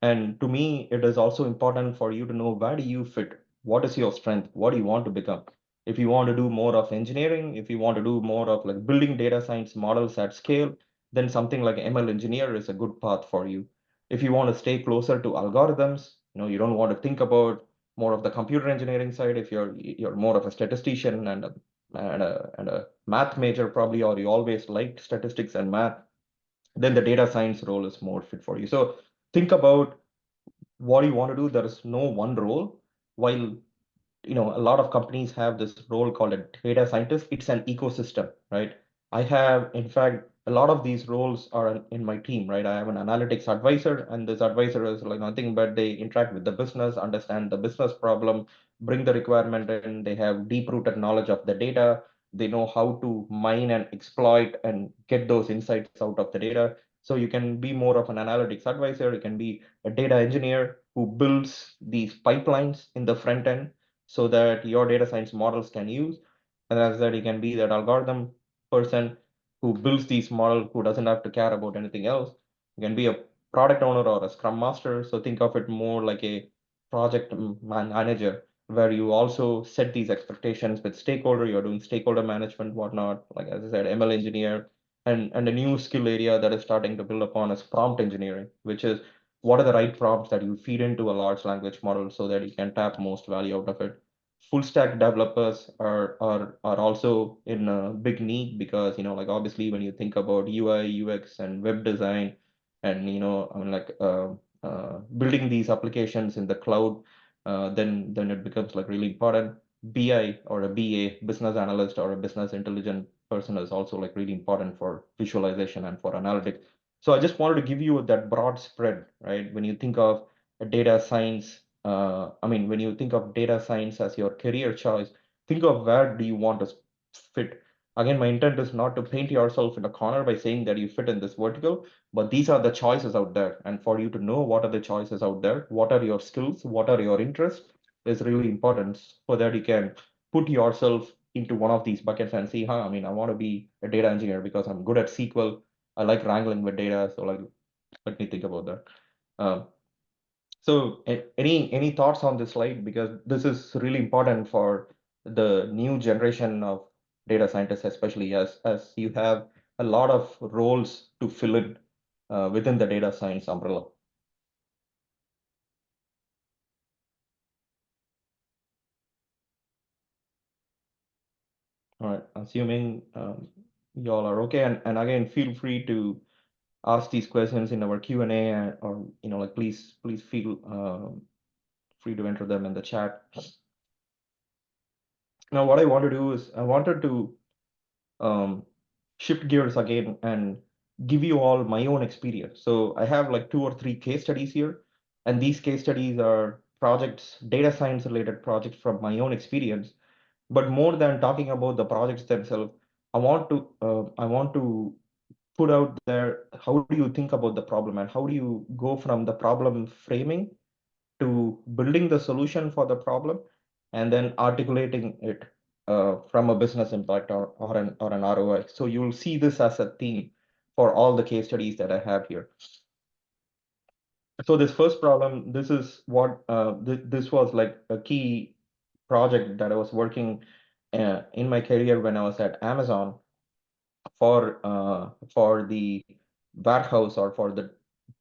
And to me, it is also important for you to know where do you fit? What is your strength? What do you want to become? If you want to do more of engineering, if you want to do more of like building data science models at scale, then something like ML engineer is a good path for you. If you want to stay closer to algorithms, you don't want to think about more of the computer engineering side. If you're more of a statistician and a math major probably, or you always liked statistics and math, then the data science role is more fit for you. So think about what you want to do. There is no one role. While a lot of companies have this role called a data scientist, it's an ecosystem, right? I have, in fact, a lot of these roles are in my team, right? I have an analytics advisor, and this advisor is like nothing but they interact with the business, understand the business problem, bring the requirement in. They have deep rooted knowledge of the data. They know how to mine and exploit and get those insights out of the data. So you can be more of an analytics advisor. You can be a data engineer who builds these pipelines in the front end so that your data science models can use. And as that, you can be that algorithm person who builds these models, who doesn't have to care about anything else. You can be a product owner or a scrum master. So think of it more like a project manager, where you also set these expectations with stakeholder. You're doing stakeholder management, whatnot. Like as I said, ML engineer, and a new skill area that is starting to build upon is prompt engineering, which is what are the right prompts that you feed into a large language model so that you can tap most value out of it. Full stack developers are also in a big need because like obviously when you think about UI, UX, and web design, and I mean like building these applications in the cloud, then it becomes like really important. BI or a BA, business analyst or a business intelligent person, is also like really important for visualization and for analytics. So I just wanted to give you that broad spread, right? When you think of a data science, when you think of data science as your career choice, think of where do you want to fit. Again, my intent is not to paint yourself in a corner by saying that you fit in this vertical, but these are the choices out there. And for you to know what are the choices out there, what are your skills, what are your interests, is really important so that you can put yourself into one of these buckets and see, I want to be a data engineer because I'm good at SQL. I like wrangling with data, so like let me think about that. Um, so any thoughts on this slide? Because this is really important for the new generation of data scientists, especially as you have a lot of roles to fill in within the data science umbrella. All right, assuming y'all are okay, and again, feel free to ask these questions in our Q&A, or like please feel free to enter them in the chat. Now, what I want to do is I wanted to shift gears again and give you all my own experience. So I have like 2 or 3 case studies here, and these case studies are projects, data science related projects from my own experience. But more than talking about the projects themselves, I want to put out there, how do you think about the problem, and how do you go from the problem framing to building the solution for the problem, and then articulating it from a business impact, or an ROI. So you'll see this as a theme for all the case studies that I have here. So this first problem, this is what this was like a key project that I was working in my career when I was at Amazon for the warehouse, or for the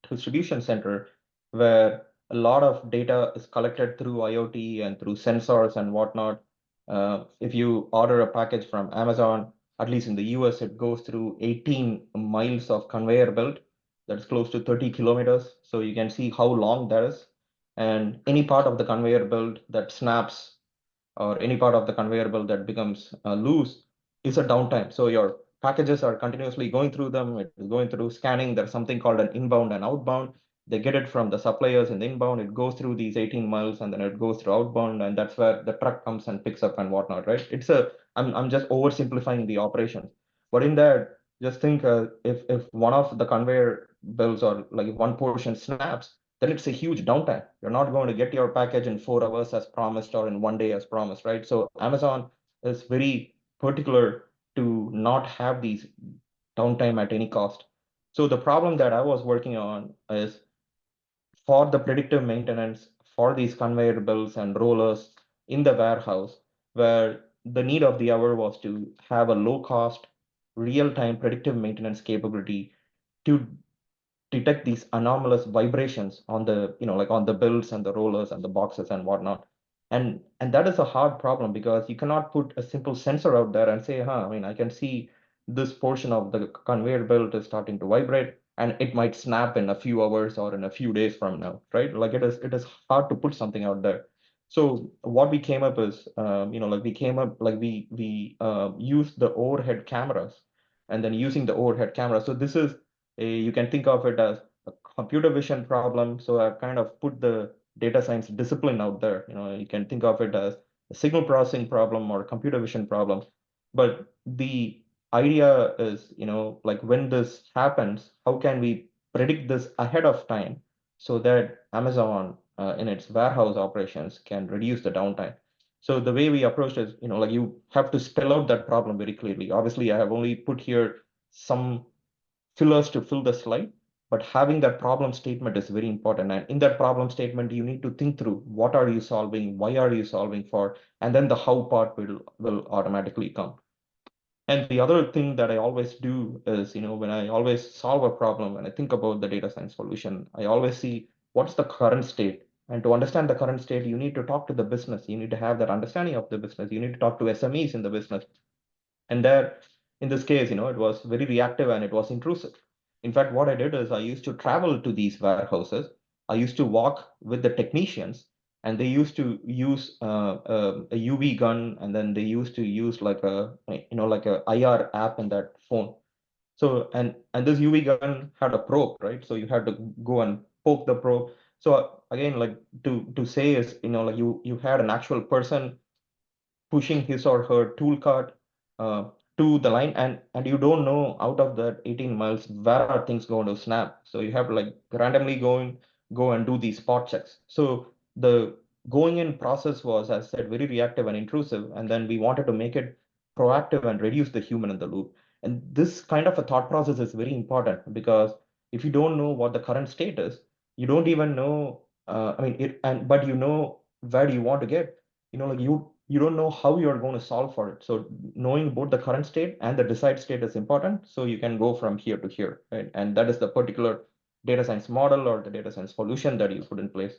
distribution center, where a lot of data is collected through IoT and through sensors and whatnot. If you order a package from Amazon, at least in the US, it goes through 18 miles of conveyor belt. That's close to 30 kilometers. So you can see how long that is. And any part of the conveyor belt that snaps, or any part of the conveyor belt that becomes loose, is a downtime. So your packages are continuously going through them. It is going through scanning. There's something called an inbound and outbound. They get it from the suppliers in the inbound. It goes through these 18 miles, and then it goes through outbound, and that's where the truck comes and picks up and whatnot, right? I'm just oversimplifying the operation, but in that, just think, if one of the conveyor belts, or like if one portion snaps, then it's a huge downtime. You're not going to get your package in 4 hours as promised, or in one day as promised, right? So Amazon is very particular to not have these downtime at any cost. So the problem that I was working on is for the predictive maintenance for these conveyor belts and rollers in the warehouse, where the need of the hour was to have a low cost, real time predictive maintenance capability to detect these anomalous vibrations on the, like on the belts and the rollers and the boxes and whatnot. And that is a hard problem, because you cannot put a simple sensor out there and say, I mean, I can see this portion of the conveyor belt is starting to vibrate, and it might snap in a few hours or in a few days from now, right? Like it is hard to put something out there. So what we came up is, like we came up, like we used the overhead cameras, and then using the overhead camera. So this is you can think of it as a computer vision problem. So I've kind of put the data science discipline out there. You can think of it as a signal processing problem or a computer vision problem. But the idea is, like when this happens, how can we predict this ahead of time, so that Amazon in its warehouse operations can reduce the downtime. So the way we approached is, like you have to spell out that problem very clearly. Obviously, I have only put here some fillers to fill the slide, but having that problem statement is very important. And in that problem statement, you need to think through what are you solving, why are you solving for, and then the how part will automatically come. And the other thing that I always do is, when I always solve a problem, and I think about the data science solution, I always see what's the current state. And to understand the current state, you need to talk to the business. You need to have that understanding of the business. You need to talk to SMEs in the business. And there, in this case, it was very reactive and it was intrusive. In fact, what I did is I used to travel to these warehouses. I used to walk with the technicians, and they used to use a UV gun, and then they used to use like a IR app in that phone. So and this UV gun had a probe, right? So you had to go and poke the probe. So again, like to say is, like you had an actual person pushing his or her tool cart uh, to the line, and you don't know out of that 18 miles where are things going to snap. So you have to like randomly go and do these spot checks. So the going in process was, as I said, very reactive and intrusive, and then we wanted to make it proactive and reduce the human in the loop. And this kind of a thought process is very important, because if you don't know what the current state is, you don't even know, I mean, but you know where you want to get, like you don't know how you're going to solve for it. So knowing both the current state and the desired state is important, so you can go from here to here, right? And that is the particular data science model or the data science solution that you put in place.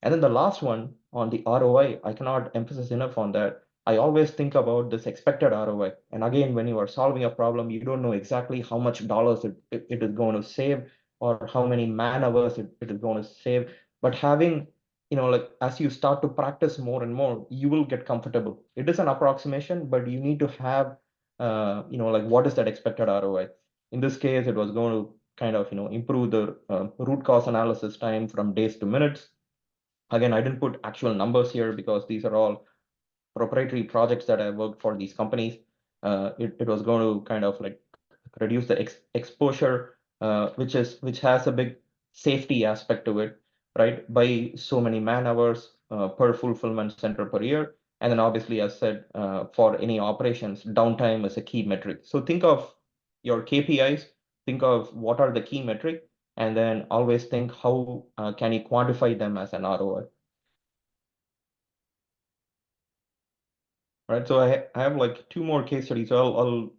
And then the last one on the ROI, I cannot emphasize enough on that. I always think about this expected ROI. And again, when you are solving a problem, you don't know exactly how much dollars it is going to save, or how many man hours it is going to save. But having, like as you start to practice more and more, you will get comfortable. It is an approximation, but you need to have, like what is that expected ROI? In this case, it was going to kind of, improve the root cause analysis time from days to minutes. Again, I didn't put actual numbers here because these are all proprietary projects that I worked for these companies. It was going to kind of like reduce the exposure, which has a big safety aspect to it, right? By so many man hours per fulfillment center per year. And then obviously, as said, for any operations, downtime is a key metric. So think of your KPIs, think of what are the key metric, and then always think how can you quantify them as an ROI. Right, so I have like two more case studies. So I'll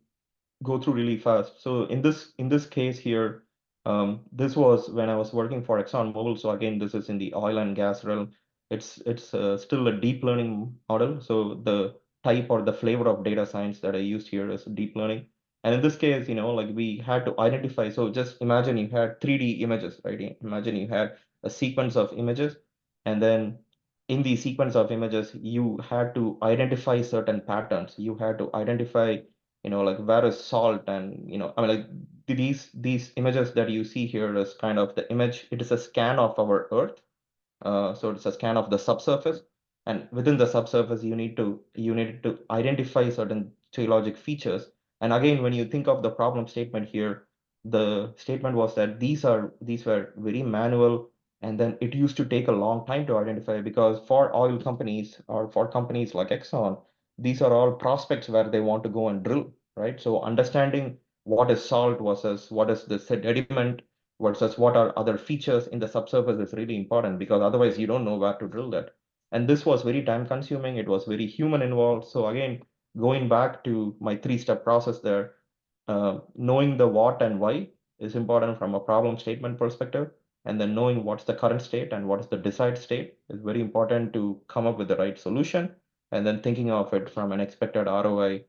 go through really fast. So in this case here, this was when I was working for ExxonMobil. So again, this is in the oil and gas realm. It's still a deep learning model. So the type or the flavor of data science that I used here is deep learning. And in this case, like we had to identify. So just imagine you had 3D images, right? Imagine you had a sequence of images, and then in the sequence of images, you had to identify certain patterns. You had to identify, like where is salt, and I mean, like these images that you see here is kind of the image. It is a scan of our Earth, so it's a scan of the subsurface, and within the subsurface, you need to identify certain geologic features. And again, when you think of the problem statement here, the statement was that these were very manual, and then it used to take a long time to identify, because for oil companies or for companies like Exxon, these are all prospects where they want to go and drill, right? So understanding what is salt versus what is the sediment versus what are other features in the subsurface is really important, because otherwise you don't know where to drill that. And this was very time consuming. It was very human involved. So again, going back to my three-step process there, knowing the what and why is important from a problem statement perspective. And then knowing what's the current state and what is the desired state is very important to come up with the right solution. And then thinking of it from an expected ROI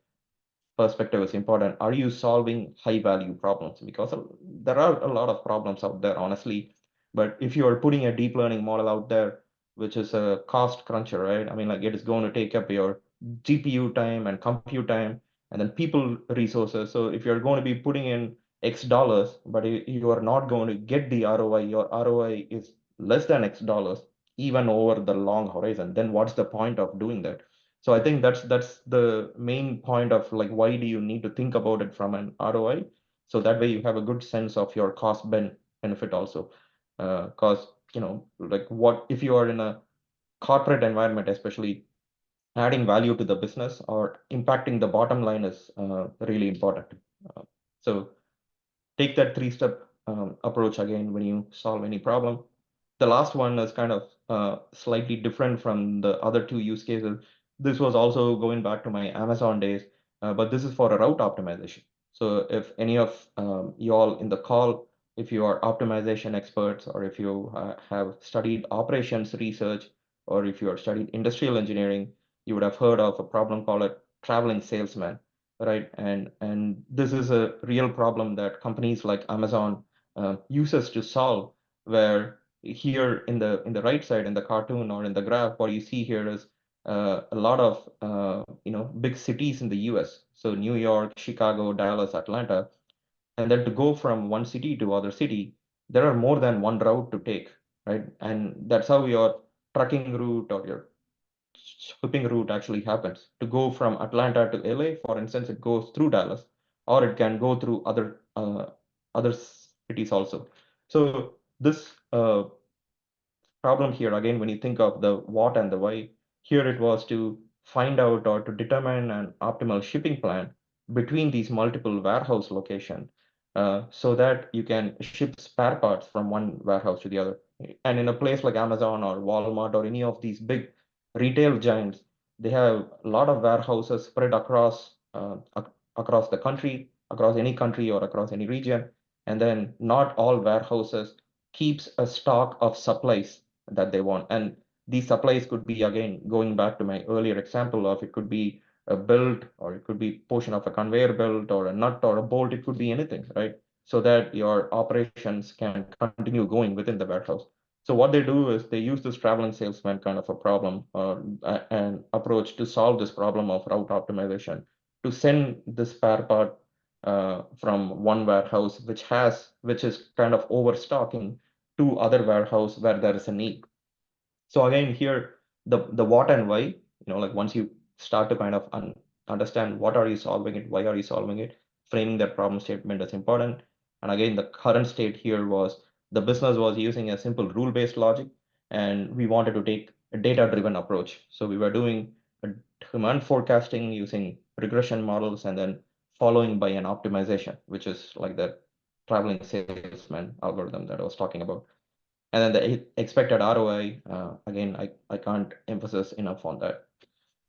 perspective is important. Are you solving high value problems? Because there are a lot of problems out there, honestly. But if you are putting a deep learning model out there, which is a cost cruncher, right? I mean, like it is going to take up your GPU time and compute time, and then people resources. So if you're going to be putting in X dollars, but you are not going to get the ROI, your ROI is less than X dollars, even over the long horizon, then what's the point of doing that? So I think that's the main point of like why do you need to think about it from an ROI? So that way you have a good sense of your cost benefit also. Because like what if you are in a corporate environment, especially adding value to the business or impacting the bottom line is really important. Uh, so take that three-step approach again when you solve any problem. The last one is kind of slightly different from the other two use cases. This was also going back to my Amazon days, but this is for a route optimization. So if any of you all in the call, if you are optimization experts, or if you have studied operations research, or if you are studied industrial engineering, you would have heard of a problem called a traveling salesman, right? And this is a real problem that companies like Amazon uses to solve, where here in the right side in the cartoon or in the graph, what you see here is a lot of big cities in the US. So New York, Chicago, Dallas, Atlanta, and then to go from one city to other city, there are more than one route to take, right? And that's how your trucking route or your shipping route actually happens. To go from Atlanta to LA, for instance, it goes through Dallas, or it can go through other cities also. So this problem here, again, when you think of the what and the why, here it was to find out or to determine an optimal shipping plan between these multiple warehouse location, so that you can ship spare parts from one warehouse to the other. And in a place like Amazon or Walmart or any of these big retail giants, they have a lot of warehouses spread across the country, across any country or across any region. And then not all warehouses keeps a stock of supplies that they want. And these supplies could be, again, going back to my earlier example of, it could be a belt, or it could be portion of a conveyor belt, or a nut, or a bolt. It could be anything, right? So that your operations can continue going within the warehouse. So what they do is they use this traveling salesman kind of a problem, an approach to solve this problem of route optimization, to send the spare part from one warehouse which is kind of overstocking, to other warehouse where there is a need. So again, here, the what and why, like once you start to kind of understand what are you solving it, why are you solving it, framing that problem statement is important. And again, the current state here was the business was using a simple rule-based logic, and we wanted to take a data-driven approach. So we were doing a demand forecasting using regression models, and then following by an optimization, which is like the traveling salesman algorithm that I was talking about. And then the expected ROI, again, I can't emphasize enough on that.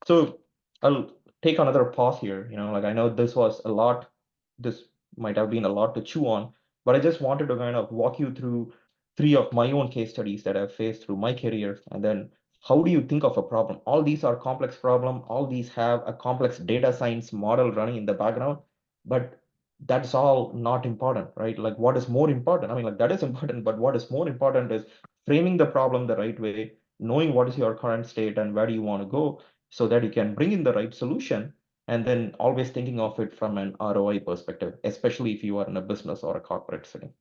So I'll take another pause here. Like, I know this was a lot, this might have been a lot to chew on, but I just wanted to kind of walk you through three of my own case studies that I've faced through my career. And then how do you think of a problem? All these are complex problem. All these have a complex data science model running in the background, but that's all not important, right? Like, what is more important? I mean, like, that is important, but what is more important is framing the problem the right way, knowing what is your current state and where do you want to go, so that you can bring in the right solution, and then always thinking of it from an ROI perspective, especially if you are in a business or a corporate setting.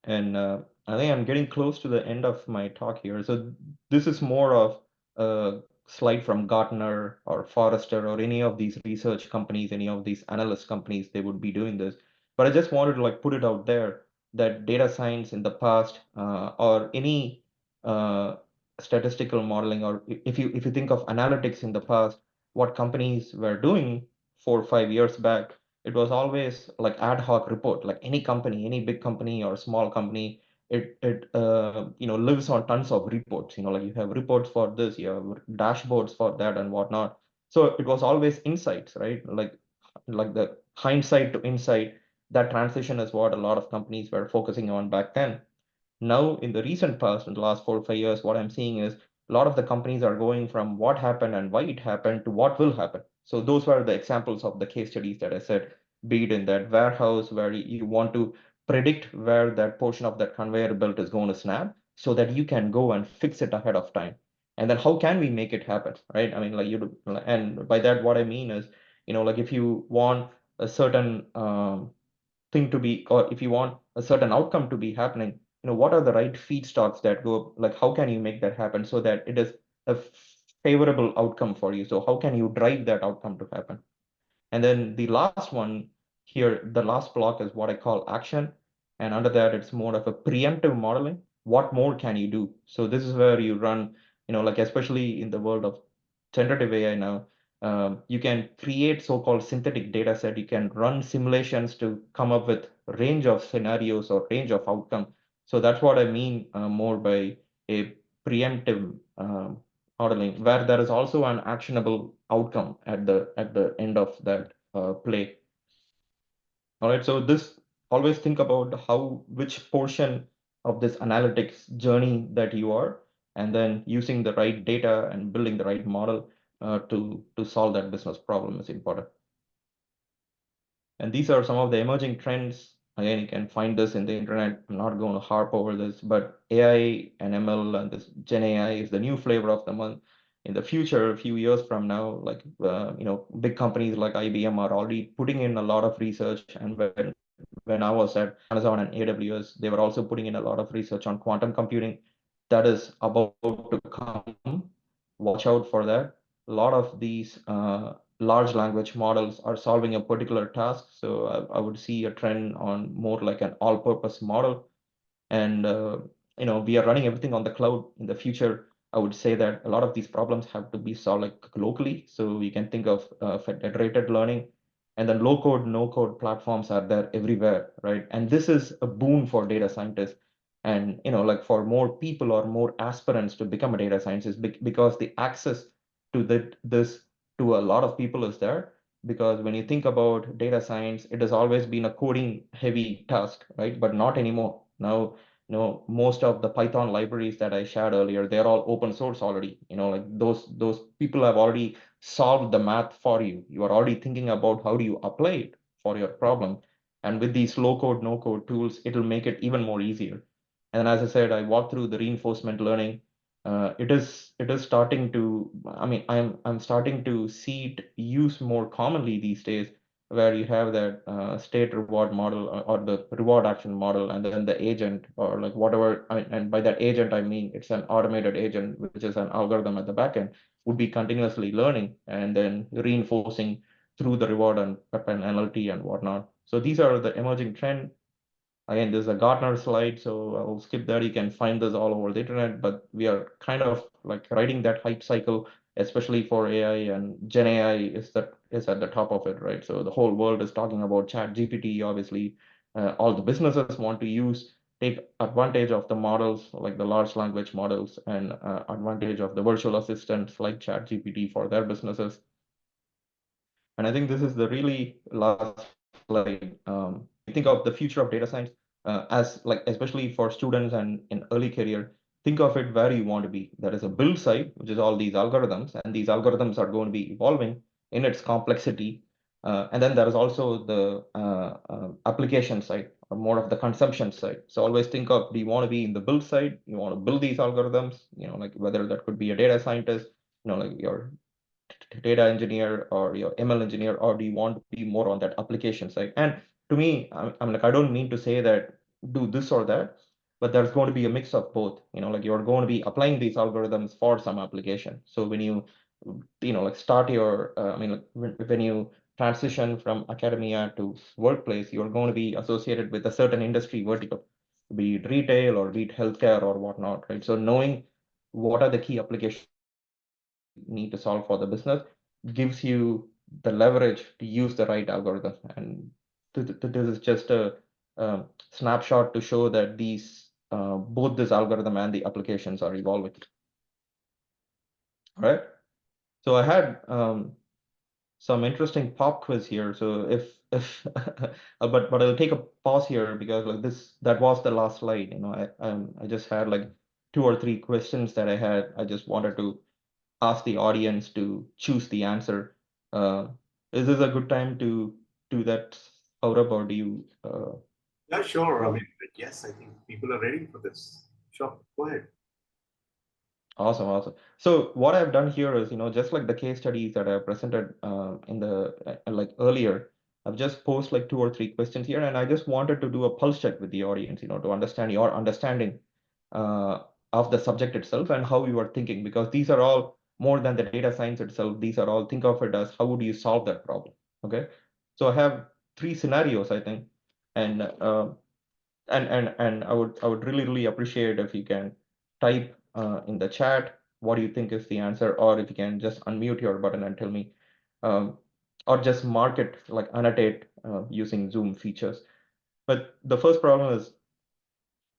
And I think I'm getting close to the end of my talk here. So this is more of a slide from Gartner or Forrester or any of these research companies, any of these analyst companies, they would be doing this. But I just wanted to like put it out there that data science in the past, or any uh, statistical modeling, or if you think of analytics in the past, what companies were doing 4 or 5 years back, it was always like ad hoc report. Like any company, any big company or small company, it lives on tons of reports. Like you have reports for this, you have dashboards for that and whatnot. So it was always insights, right? Like the hindsight to insight, that transition is what a lot of companies were focusing on back then. Now, in the recent past, in the last 4 or 5 years, what I'm seeing is a lot of the companies are going from what happened and why it happened to what will happen. So those were the examples of the case studies that I said, be it in that warehouse where you want to predict where that portion of that conveyor belt is going to snap, so that you can go and fix it ahead of time. And then how can we make it happen, right? I mean, like and by that, what I mean is, like if you want a certain thing to be, or if you want a certain outcome to be happening, what are the right feedstocks that go, like how can you make that happen so that it is a favorable outcome for you? So how can you drive that outcome to happen? And then the last one here, the last block is what I call action. And under that, it's more of a preemptive modeling. What more can you do? So this is where you run, like especially in the world of generative AI now, you can create so-called synthetic data set. You can run simulations to come up with range of scenarios or range of outcome. So that's what I mean more by a preemptive modeling, where there is also an actionable outcome at the end of that play. All right, so this, always think about which portion of this analytics journey that you are, and then using the right data and building the right model to solve that business problem is important. And these are some of the emerging trends. Again, you can find this in the internet. I'm not going to harp over this, but AI and ML and this Gen AI is the new flavor of the month. In the future, a few years from now, like big companies like IBM are already putting in a lot of research. And when I was at Amazon and AWS, they were also putting in a lot of research on quantum computing. That is about to come. Watch out for that. A lot of these large language models are solving a particular task. So I would see a trend on more like an all-purpose model. And we are running everything on the cloud in the future. I would say that a lot of these problems have to be solved like locally. So you can think of federated learning, and then low code, no code platforms are there everywhere, right? And this is a boon for data scientists, and like for more people or more aspirants to become a data scientist, because the access to this to a lot of people is there. Because when you think about data science, it has always been a coding heavy task, right? But not anymore. Now, most of the Python libraries that I shared earlier, they're all open source already. Like those people have already solved the math for you. You are already thinking about how do you apply it for your problem. And with these low code, no code tools, it'll make it even more easier. And as I said, I walked through the reinforcement learning. It is starting to, I mean, I'm starting to see it used more commonly these days, where you have that state reward model, or the reward action model, and then the agent, or like whatever. And by that agent, I mean it's an automated agent, which is an algorithm at the back end, would be continuously learning and then reinforcing through the reward and penalty and whatnot. So these are the emerging trend. Again, there's a Gartner slide, so I'll skip that. You can find this all over the internet, but we are kind of like riding that hype cycle, especially for AI, and Gen AI is at the top of it, right? So the whole world is talking about Chat GPT. Obviously, all the businesses want to take advantage of the models, like the large language models, and advantage of the virtual assistants like Chat GPT for their businesses. And I think this is the really last slide. When you think of the future of data science, as like especially for students and in early career, think of it where you want to be. There is a build side, which is all these algorithms, and these algorithms are going to be evolving in its complexity. And then there is also the application side, or more of the consumption side. So always think of, do you want to be in the build side? You want to build these algorithms, like whether that could be a data scientist, like your data engineer or your ML engineer, or do you want to be more on that application side? And to me, I'm like, I don't mean to say that do this or that, but there's going to be a mix of both. Like you're going to be applying these algorithms for some application. So when like start your, like when you transition from academia to workplace, you're going to be associated with a certain industry vertical, be it retail or be it healthcare or whatnot, right? So knowing what are the key applications that you need to solve for the business gives you the leverage to use the right algorithm. And this is just a snapshot to show that both this algorithm and the applications are evolving. All right. So I had some interesting pop quiz here. So if but I'll take a pause here, because like that was the last slide. I just had like 2 or 3 questions that I had. I just wanted to ask the audience to choose the answer. Uh, is this a good time to do that, Saurabh, or do you? Yeah, sure. I mean, yes, I think people are ready for this. Sure, go ahead. Awesome, awesome. So what I've done here is, just like the case studies that I presented in the like earlier, I've just posed like 2 or 3 questions here, and I just wanted to do a pulse check with the audience, to understand your understanding uh, of the subject itself and how you are thinking, because these are all more than the data science itself. These are all, think of it as how would you solve that problem? Okay. So I have 3 scenarios, I think, and and I would really appreciate if you can type in the chat what do you think is the answer, or if you can just unmute your button and tell me, um, or just mark it, like annotate using Zoom features. But the first problem is,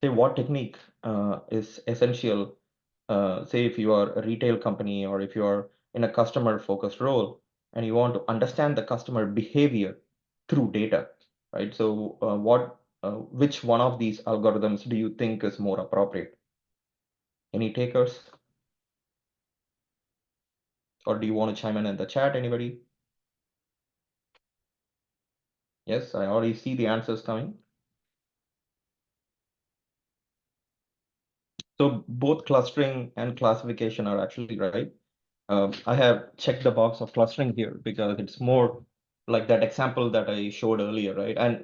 say what technique is essential, say if you are a retail company, or if you are in a customer focused role and you want to understand the customer behavior through data, right? So which one of these algorithms do you think is more appropriate? Any takers? Or do you want to chime in the chat, anybody? Yes, I already see the answers coming. So both clustering and classification are actually right. I have checked the box of clustering here because it's more like that example that I showed earlier, right? And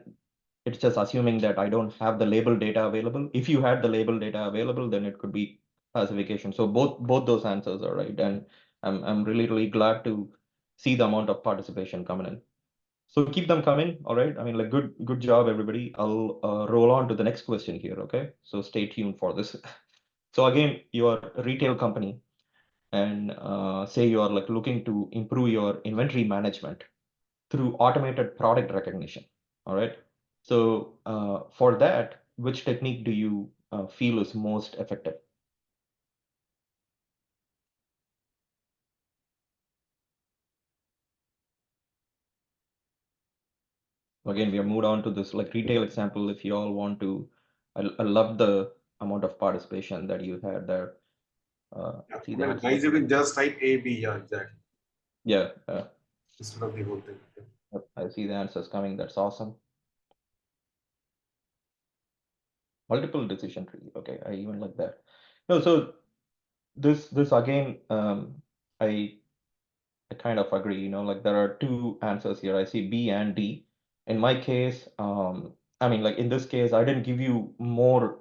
it's just assuming that I don't have the label data available. If you had the label data available, then it could be classification. So both those answers are right, and I'm really glad to see the amount of participation coming in. So keep them coming, all right? I mean, like good job, everybody. I'll roll on to the next question here, okay? So stay tuned for this. So again, you are a retail company, and say you are like looking to improve your inventory management through automated product recognition. All right. So for that, which technique do you feel is most effective? Again, we have moved on to this like retail example. If you all want to, I love the amount of participation that you had there. Yeah. See I the mean, answers. guys, you can just type A, B, yeah, exactly. Yeah, Instead of the whole thing. Yeah. I see the answers coming. That's awesome. Multiple decision tree. Okay, I even like that. No, so this again, I I kind of agree. Like there are two answers here. I see B and D. In my case, I mean, like in this case, I didn't give you more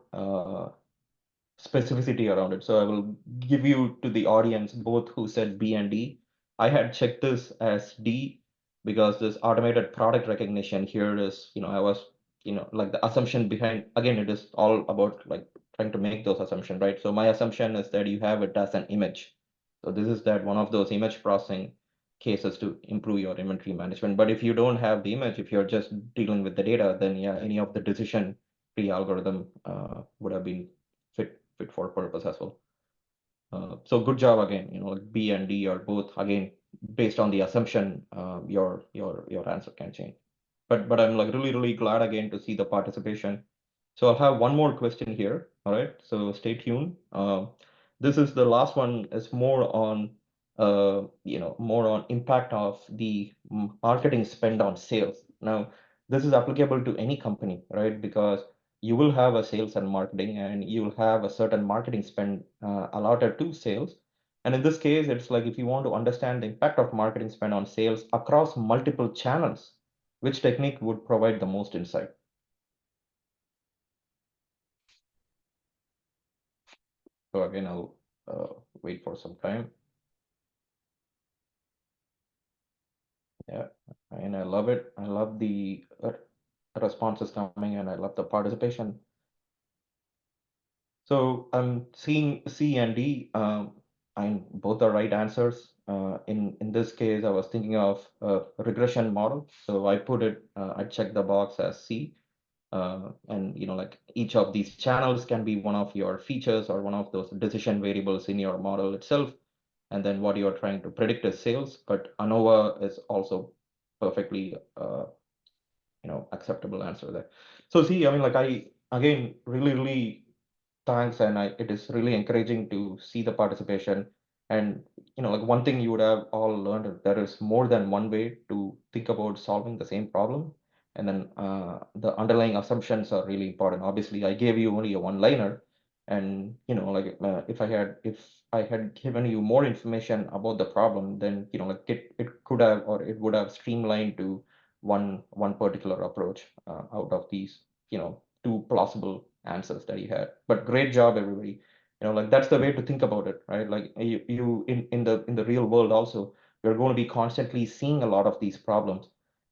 specificity around it. So I will give you to the audience both who said B and D. I had checked this as D because this automated product recognition here is, I was, like the assumption behind, again, it is all about like trying to make those assumptions, right? So my assumption is that you have it as an image. So this is that one of those image processing cases to improve your inventory management. But if you don't have the image, if you're just dealing with the data, then yeah, any of the decision tree algorithm would have been fit for purpose as well. So good job again. Like B and D are both again based on the assumption. Your answer can change. But I'm like really glad again to see the participation. So I'll have one more question here. All right. So stay tuned. This is the last one. Is more on impact of the marketing spend on sales. Now this is applicable to any company, right? Because you will have a sales and marketing, and you will have a certain marketing spend allotted to sales. And in this case, it's like if you want to understand the impact of marketing spend on sales across multiple channels, which technique would provide the most insight? So again, I'll wait for some time. Yeah, and I love it. I love the responses coming, and I love the participation. So I'm seeing C and D. And both are right answers. In this case, I was thinking of a regression model, so I put it. I checked the box as C. And like each of these channels can be one of your features or one of those decision variables in your model itself. And then what you're trying to predict is sales. But ANOVA is also perfectly acceptable answer there. So see, I mean, like I again really thanks, and it is really encouraging to see the participation. And like one thing you would have all learned is there is more than one way to think about solving the same problem, and then the underlying assumptions are really important. Obviously, I gave you only a one-liner, and like if I had given you more information about the problem, then like it could have, or it would have streamlined to one particular approach out of these two plausible answers that he had. But great job, everybody. Like that's the way to think about it, right? Like you in the real world also, you're going to be constantly seeing a lot of these problems,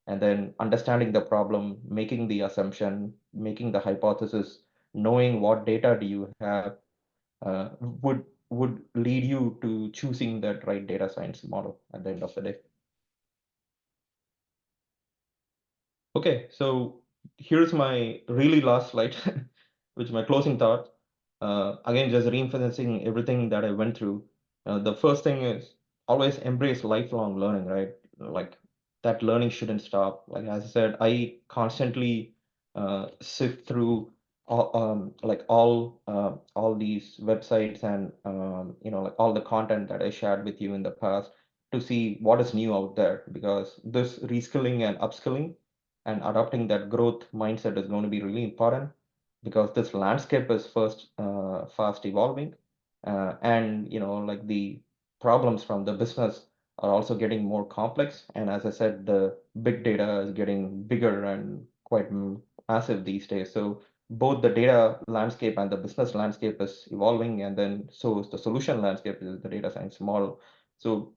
and then understanding the problem, making the assumption, making the hypothesis, knowing what data do you have, uh, would would lead you to choosing that right data science model at the end of the day. Okay, so here's my really last slide, which is my closing thought. Again, just reinforcing everything that I went through. The first thing is always embrace lifelong learning, right? Like that learning shouldn't stop. Like as I said, I constantly sift through all these websites and like all the content that I shared with you in the past to see what is new out there, because this reskilling and upskilling and adopting that growth mindset is going to be really important, because this landscape is first fast evolving, and like the problems from the business are also getting more complex, and as I said, the big data is getting bigger and quite massive these days. So both the data landscape and the business landscape is evolving, and then so is the solution landscape, is the data science model. So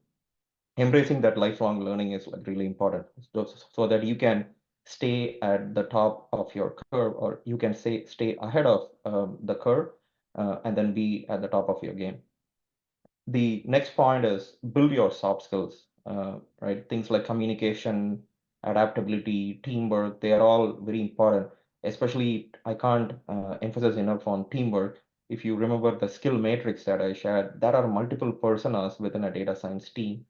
embracing that lifelong learning is like really important, so that you can stay at the top of your curve, or you can stay ahead of the curve, and then be at the top of your game. The next point is build your soft skills, right? Things like communication, adaptability, teamwork, they are all very important. Especially, I can't emphasize enough on teamwork. If you remember the skill matrix that I shared, there are multiple personas within a data science team.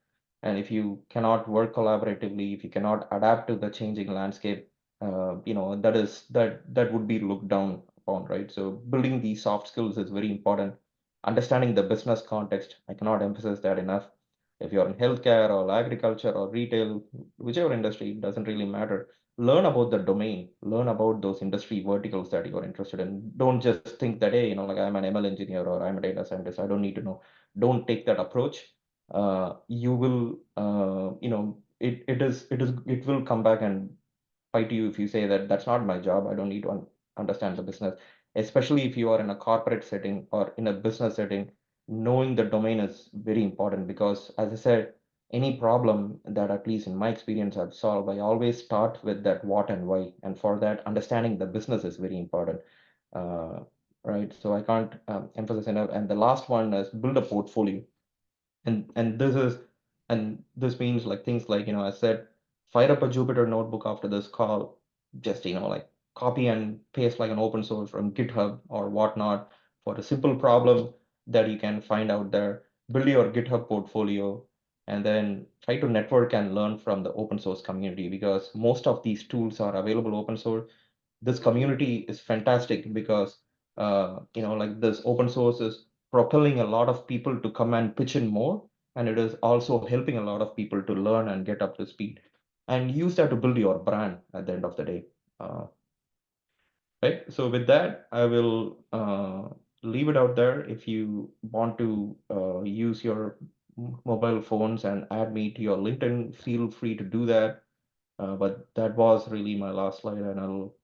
And if you cannot work collaboratively, if you cannot adapt to the changing landscape, that would be looked down upon, right? So building these soft skills is very important. Understanding the business context, I cannot emphasize that enough. If you're in healthcare or agriculture or retail, whichever industry, it doesn't really matter. Learn about the domain, learn about those industry verticals that you're interested in. Don't just think that, hey, like I'm an ML engineer or I'm a data scientist, I don't need to know. Don't take that approach. You will, it will come back and fight you if you say that that's not my job. I don't need to understand the business, especially if you are in a corporate setting or in a business setting. Knowing the domain is very important because, as I said, any problem that, at least in my experience, I've solved, I always start with that what and why. And for that, understanding the business is very important. Uh, right. So I can't emphasize enough. And the last one is build a portfolio. And this means like things like, I said, fire up a Jupyter notebook after this call. Just, like copy and paste like an open source from GitHub or whatnot for a simple problem that you can find out there. Build your GitHub portfolio and then try to network and learn from the open source community, because most of these tools are available open source. This community is fantastic because like this open source is propelling a lot of people to come and pitch in more, and it is also helping a lot of people to learn and get up to speed, and use that to build your brand at the end of the day. Right, so with that, I will leave it out there. If you want to use your mobile phones and add me to your LinkedIn, feel free to do that. But that was really my last slide, and I'll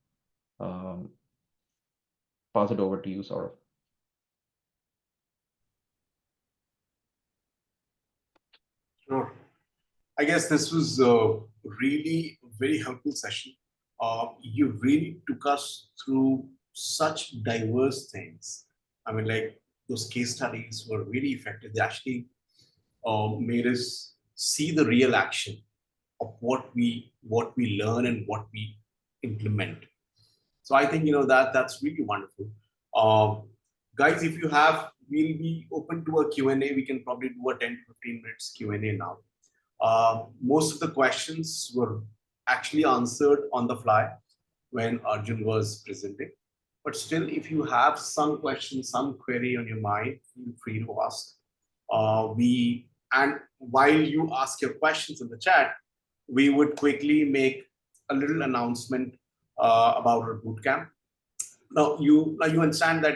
um, pass it over to you, Saurabh. Sure. I guess this was really a very helpful session. You really took us through such diverse things. I mean, like those case studies were really effective. They actually made us see the real action of what we learn and what we implement. So I think that's really wonderful. Um, Guys, if you have, we'll be open to a Q&A. We can probably do a 10 to 15 minutes Q&A now. Most of the questions were actually answered on the fly when Arjun was presenting. But still, if you have some question, some query on your mind, feel free to ask. And while you ask your questions in the chat, we would quickly make a little announcement about our bootcamp. Now you understand that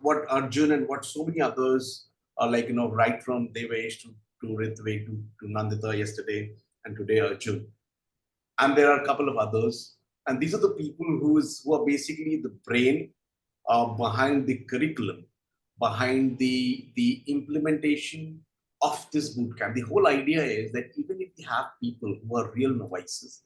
what Arjun and what so many others are like, right from Devesh to Ritvik to Nandita yesterday and today Arjun. And there are a couple of others. And these are the people who are basically the brain behind the curriculum, behind the implementation of this bootcamp. The whole idea is that even if we have people who are real novices,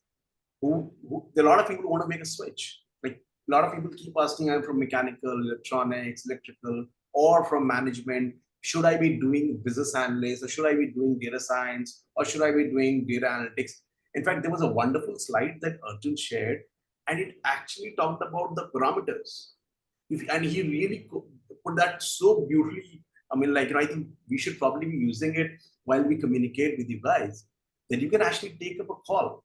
there are a lot of people who want to make a switch. Like a lot of people keep asking, I'm from mechanical, electronics, electrical, or from management. Should I be doing business analyst, or should I be doing data science, or should I be doing data analytics? In fact, there was a wonderful slide that Arjun shared, and it actually talked about the parameters. And he really put that so beautifully. I mean, like, I think we should probably be using it while we communicate with you guys, that you can actually take up a call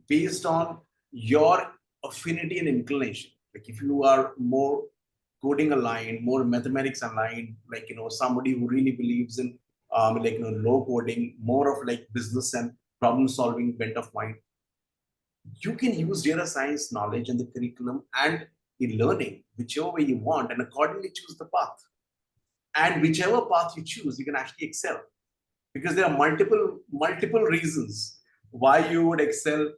based on your affinity and inclination. Like if you are more coding aligned, more mathematics aligned, like somebody who really believes in low coding, more of like business and problem solving bent of mind, you can use data science knowledge in the curriculum and the learning whichever way you want, and accordingly choose the path. And whichever path you choose, you can actually excel, because there are multiple reasons why you would excel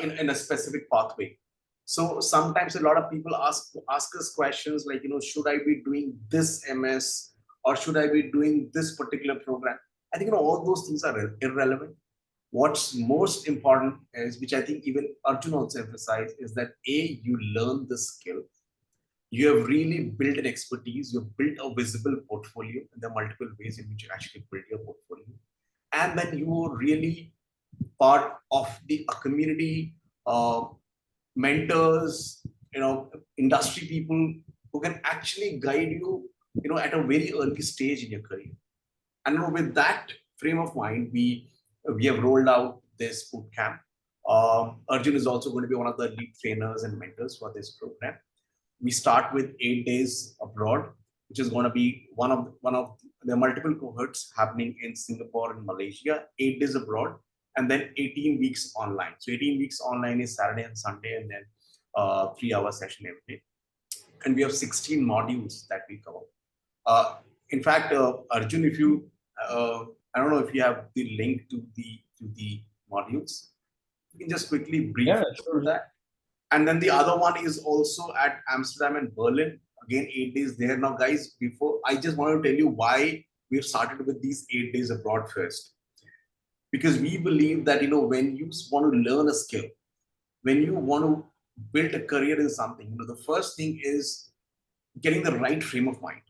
in a specific pathway. So sometimes a lot of people ask us questions like, should I be doing this MS, or should I be doing this particular program? I think all those things are irrelevant. What's most important is, which I think even Arjun also emphasized, is that A, you learn the skill, You have really built an expertise, you've built a visible portfolio, and there are multiple ways in which you actually build your portfolio. And then you are really part of a community, uh, mentors, industry people who can actually guide you, at a very early stage in your career. And with that frame of mind, we have rolled out this boot camp. Arjun is also going to be one of the lead trainers and mentors for this program. We start with 8 days abroad, which is going to be one of the multiple cohorts happening in Singapore and Malaysia. 8 days abroad, and then 18 weeks online. So 18 weeks online is Saturday and Sunday, and then 3-hour session every day. And we have 16 modules that we cover. Uh, in fact, Arjun, if you, I don't know if you have the link to the modules, you can just quickly brief Yeah, sure. that. And then the other one is also at Amsterdam and Berlin. Again, 8 days there. Now, guys, before I just want to tell you why we've started with these 8 days abroad first. Because we believe that, when you want to learn a skill, when you want to build a career in something, the first thing is getting the right frame of mind.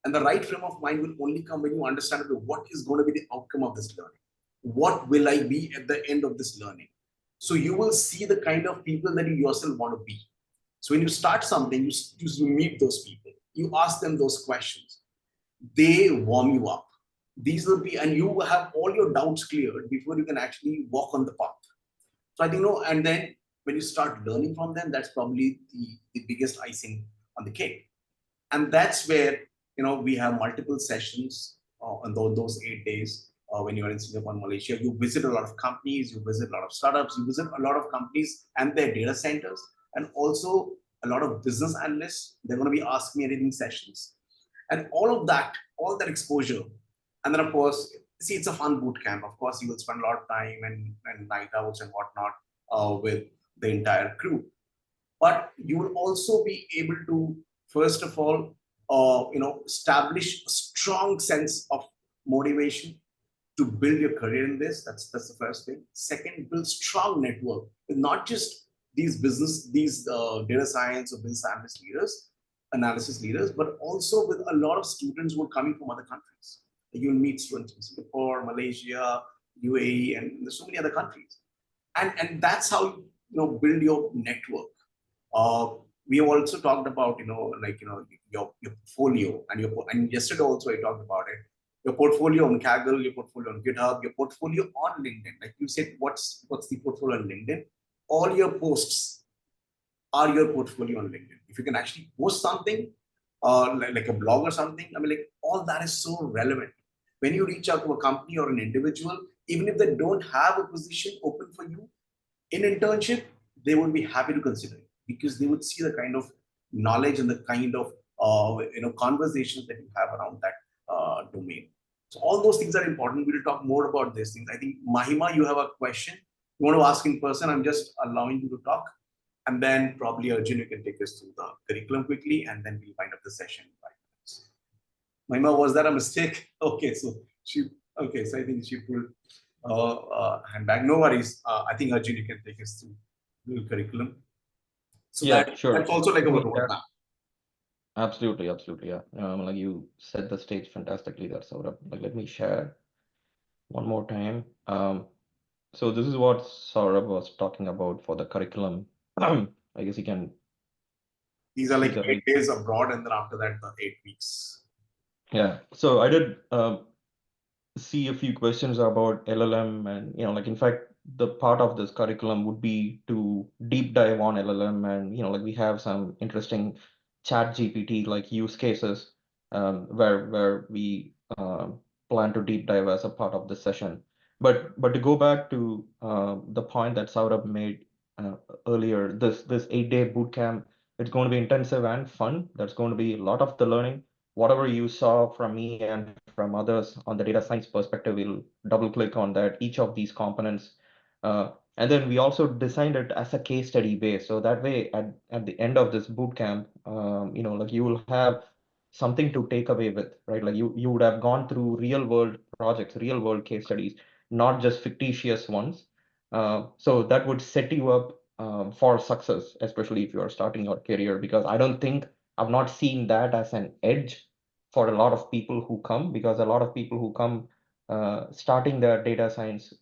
And the right frame of mind will only come when you understand what is going to be the outcome of this learning. What will I be at the end of this learning? So you will see the kind of people that you yourself want to be. So when you start something, you meet those people. You ask them those questions. They warm you up. These will be, and you have all your doubts cleared before you can actually walk on the path. So I think, and then when you start learning from them, that's probably the biggest icing on the cake. And that's where, we have multiple sessions on those 8 days. When you're in Singapore and Malaysia, you visit a lot of companies, you visit a lot of startups, you visit a lot of companies and their data centers, and also a lot of business analysts. They're going to be Ask Me Anything sessions. And all that exposure. And then, of course, see, it's a fun boot camp. Of course, you will spend a lot of time and night outs and whatnot with the entire crew. But you will also be able to, first of all, establish a strong sense of motivation to build your career in this. That's the first thing. Second, build strong network with not just these data science or business analysis leaders, but also with a lot of students who are coming from other countries. You'll meet students in Singapore, Malaysia, UAE, and there's so many other countries. And that's how you build your network. We have also talked about your portfolio, and yesterday also I talked about it. Your portfolio on Kaggle, your portfolio on GitHub, your portfolio on LinkedIn. Like you said, what's the portfolio on LinkedIn? All your posts are your portfolio on LinkedIn. If you can actually post something, like a blog or something, I mean, like all that is so relevant. When you reach out to a company or an individual, even if they don't have a position open for you in internship, they would be happy to consider it, because they would see the kind of knowledge and the kind of conversations that you have around that domain. So all those things are important. We'll talk more about these things. I think, Mahima, you have a question you want to ask in person. I'm just allowing you to talk, and then probably Arjun, you can take us through the curriculum quickly, and then we'll wind up the session in 5 minutes. Mahima, was that a mistake? Okay, so I think she pulled hand back. No worries. I think Arjun, you can take us through the curriculum. So Yeah, sure. that's also like a roadmap. Absolutely, yeah. Like you set the stage fantastically there, Saurabh. Like, let me share one more time. So this is what Saurabh was talking about for the curriculum. I guess you can. These are like 8 days abroad, and then after that, the 8 weeks. Yeah. So I did see a few questions about LLM, and like in fact, the part of this curriculum would be to deep dive on LLM, and like we have some interesting chat GPT like use cases where we plan to deep dive as a part of this session. But to go back to the point that Saurabh made earlier, this 8-day boot camp, it's going to be intensive and fun. There's going to be a lot of the learning. Whatever you saw from me and from others on the data science perspective, we'll double click on that, each of these components. And then we also designed it as a case study base. So that way, at the end of this boot camp, like you will have something to take away with, right? Like you would have gone through real world projects, real world case studies, not just fictitious ones. So that would set you up for success, especially if you are starting your career, because I don't think I've not seen that as an edge for a lot of people who come, because a lot of people who come starting their data science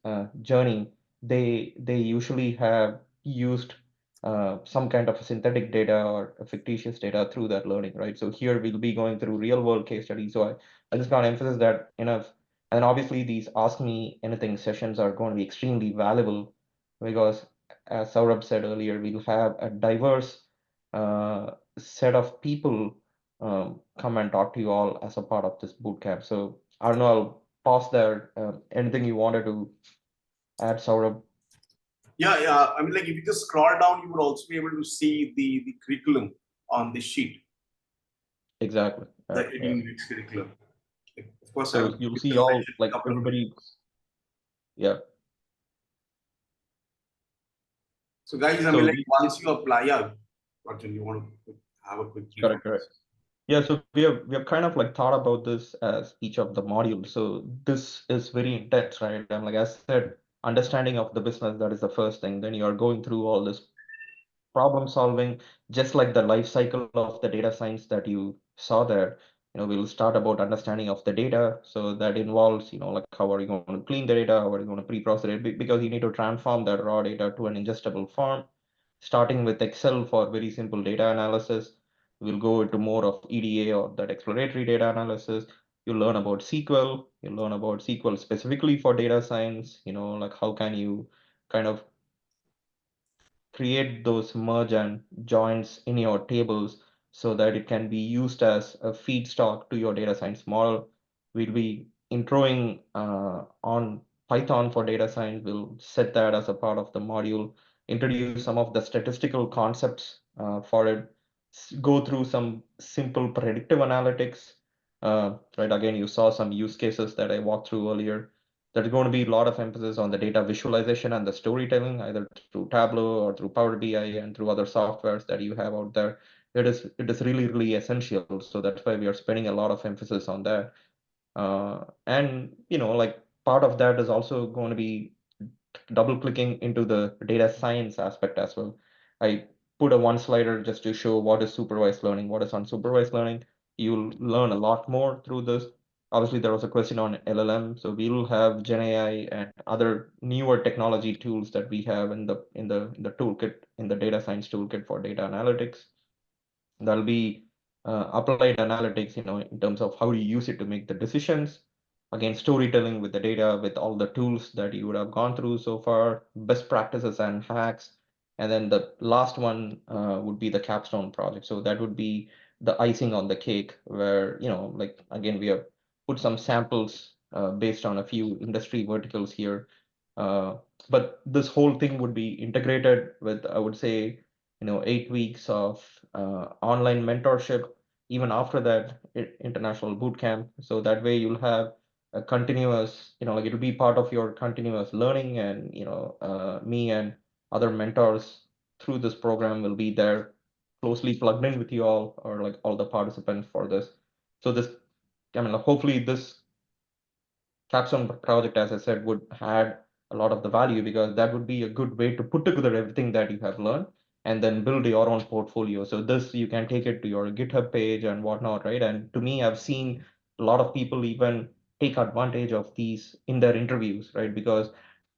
journey, they usually have used some kind of synthetic data or fictitious data through that learning, right? So here we'll be going through real world case studies. So I just can't emphasize that enough. And obviously these Ask Me Anything sessions are going to be extremely valuable because, as Saurabh said earlier, we'll have a diverse set of people come and talk to you all as a part of this boot camp. So I don't know, I'll pause there. Anything you wanted to add, Saurabh? Yeah. I mean, like if you just scroll down, you would also be able to see the curriculum on the sheet, Exactly. the Yeah. 18 weeks curriculum. Of course, I So would you'll just see all, mention a like couple of everybody, things. yeah. So guys, I mean, So like once you apply, yeah, Arjun, you want to have a quick brief on correct. this? Yeah, so we have kind of like thought about this as each of the modules. So this is very intense, right? And like I said, understanding of the business, that is the first thing. Then you are going through all this problem solving, just like the life cycle of the data science that you saw there. We'll start about understanding of the data. So that involves, like how are you going to clean the data, how are you going to pre-process it, because you need to transform that raw data to an ingestible form, starting with Excel for very simple data analysis. We'll go into more of EDA or that exploratory data analysis. You learn about SQL, you learn about SQL specifically for data science, like how can you kind of create those merge and joins in your tables so that it can be used as a feedstock to your data science model. We'll be introing on Python for data science. We'll set that as a part of the module, introduce some of the statistical concepts for it, go through some simple predictive analytics. Right, again, you saw some use cases that I walked through earlier. There's going to be a lot of emphasis on the data visualization and the storytelling, either through Tableau or through Power BI and through other softwares that you have out there. It is really, really essential. So that's why we are spending a lot of emphasis on that. And like part of that is also going to be double clicking into the data science aspect as well. I put a one slider just to show what is supervised learning, what is unsupervised learning. You'll learn a lot more through this. Obviously, there was a question on LLM, so we will have Gen AI and other newer technology tools that we have in the toolkit, in the data science toolkit for data analytics. That'll be applied analytics, in terms of how you use it to make the decisions. Again, storytelling with the data, with all the tools that you would have gone through so far, best practices and hacks. And then the last one would be the capstone project. So that would be the icing on the cake, where, like, again, we have put some samples based on a few industry verticals here. Uh, but this whole thing would be integrated with, I would say, 8 weeks of online mentorship, even after that international boot camp. So that way you'll have a continuous, like it'll be part of your continuous learning, and me and other mentors through this program will be there, closely plugged in with you all, or like all the participants for this. So this, I mean, hopefully this capstone project, as I said, would add a lot of the value, because that would be a good way to put together everything that you have learned and then build your own portfolio. So this, you can take it to your GitHub page and whatnot, right? And to me, I've seen a lot of people even take advantage of these in their interviews, right? Because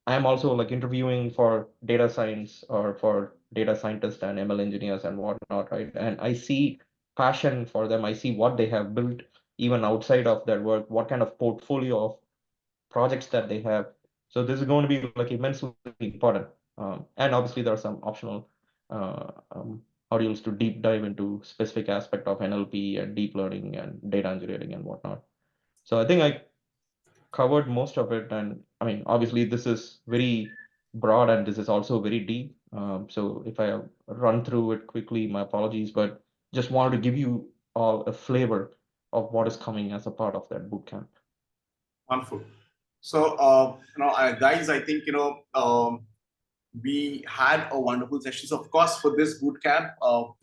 I'm also like interviewing for data science or for data scientists and ML engineers and whatnot, right? And I see passion for them. I see what they have built even outside of their work, what kind of portfolio of projects that they have. So this is going to be like immensely important. And obviously there are some optional modules to deep dive into specific aspect of NLP and deep learning and data engineering and whatnot. So I think I covered most of it. And I mean, obviously this is very broad and this is also very deep. So if I run through it quickly, my apologies, but just wanted to give you all a flavor of what is coming as a part of that bootcamp. Wonderful. So, guys, I think, we had a wonderful session. So, of course, for this bootcamp,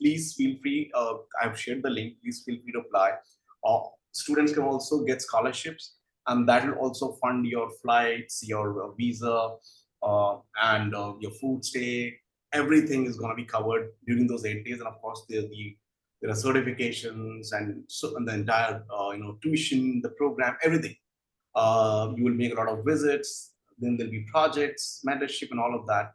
please feel free. I've shared the link. Please feel free to apply. Students can also get scholarships, and that will also fund your flights, your visa, and your food stay. Everything is going to be covered during those 8 days. And of course, the There are certifications and so and the entire tuition, the program, everything. You will make a lot of visits. Then there'll be projects, mentorship, and all of that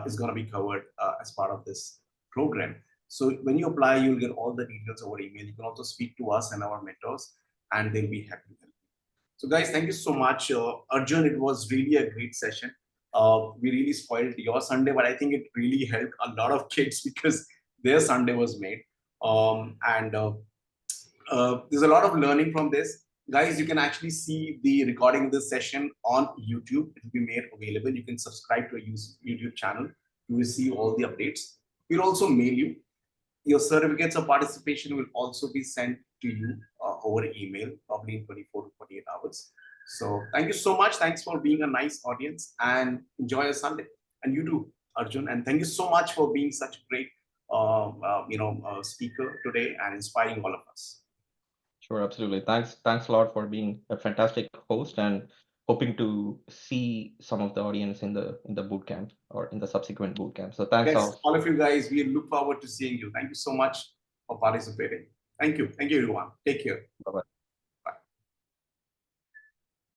is going to be covered as part of this program. So when you apply, you'll get all the details over email. You can also speak to us and our mentors, and they'll be happy to help you. So guys, thank you so much. Arjun, it was really a great session. We really spoiled your Sunday, but I think it really helped a lot of kids because their Sunday was made. And there's a lot of learning from this. Guys, you can actually see the recording of this session on YouTube. It will be made available. You can subscribe to a YouTube channel to receive all the updates. We'll also mail you. Your certificates of participation will also be sent to you over email, probably in 24 to 48 hours. So thank you so much. Thanks for being a nice audience and enjoy your Sunday. And you too, Arjun. And thank you so much for being such a great speaker today and inspiring all of us. Sure, absolutely. Thanks a lot for being a fantastic host, and hoping to see some of the audience in the boot camp or in the subsequent boot camp. So thanks Yes, all of you guys, we look forward to seeing you. Thank you so much for participating. Thank you. Thank you, everyone. Take care. Bye-bye.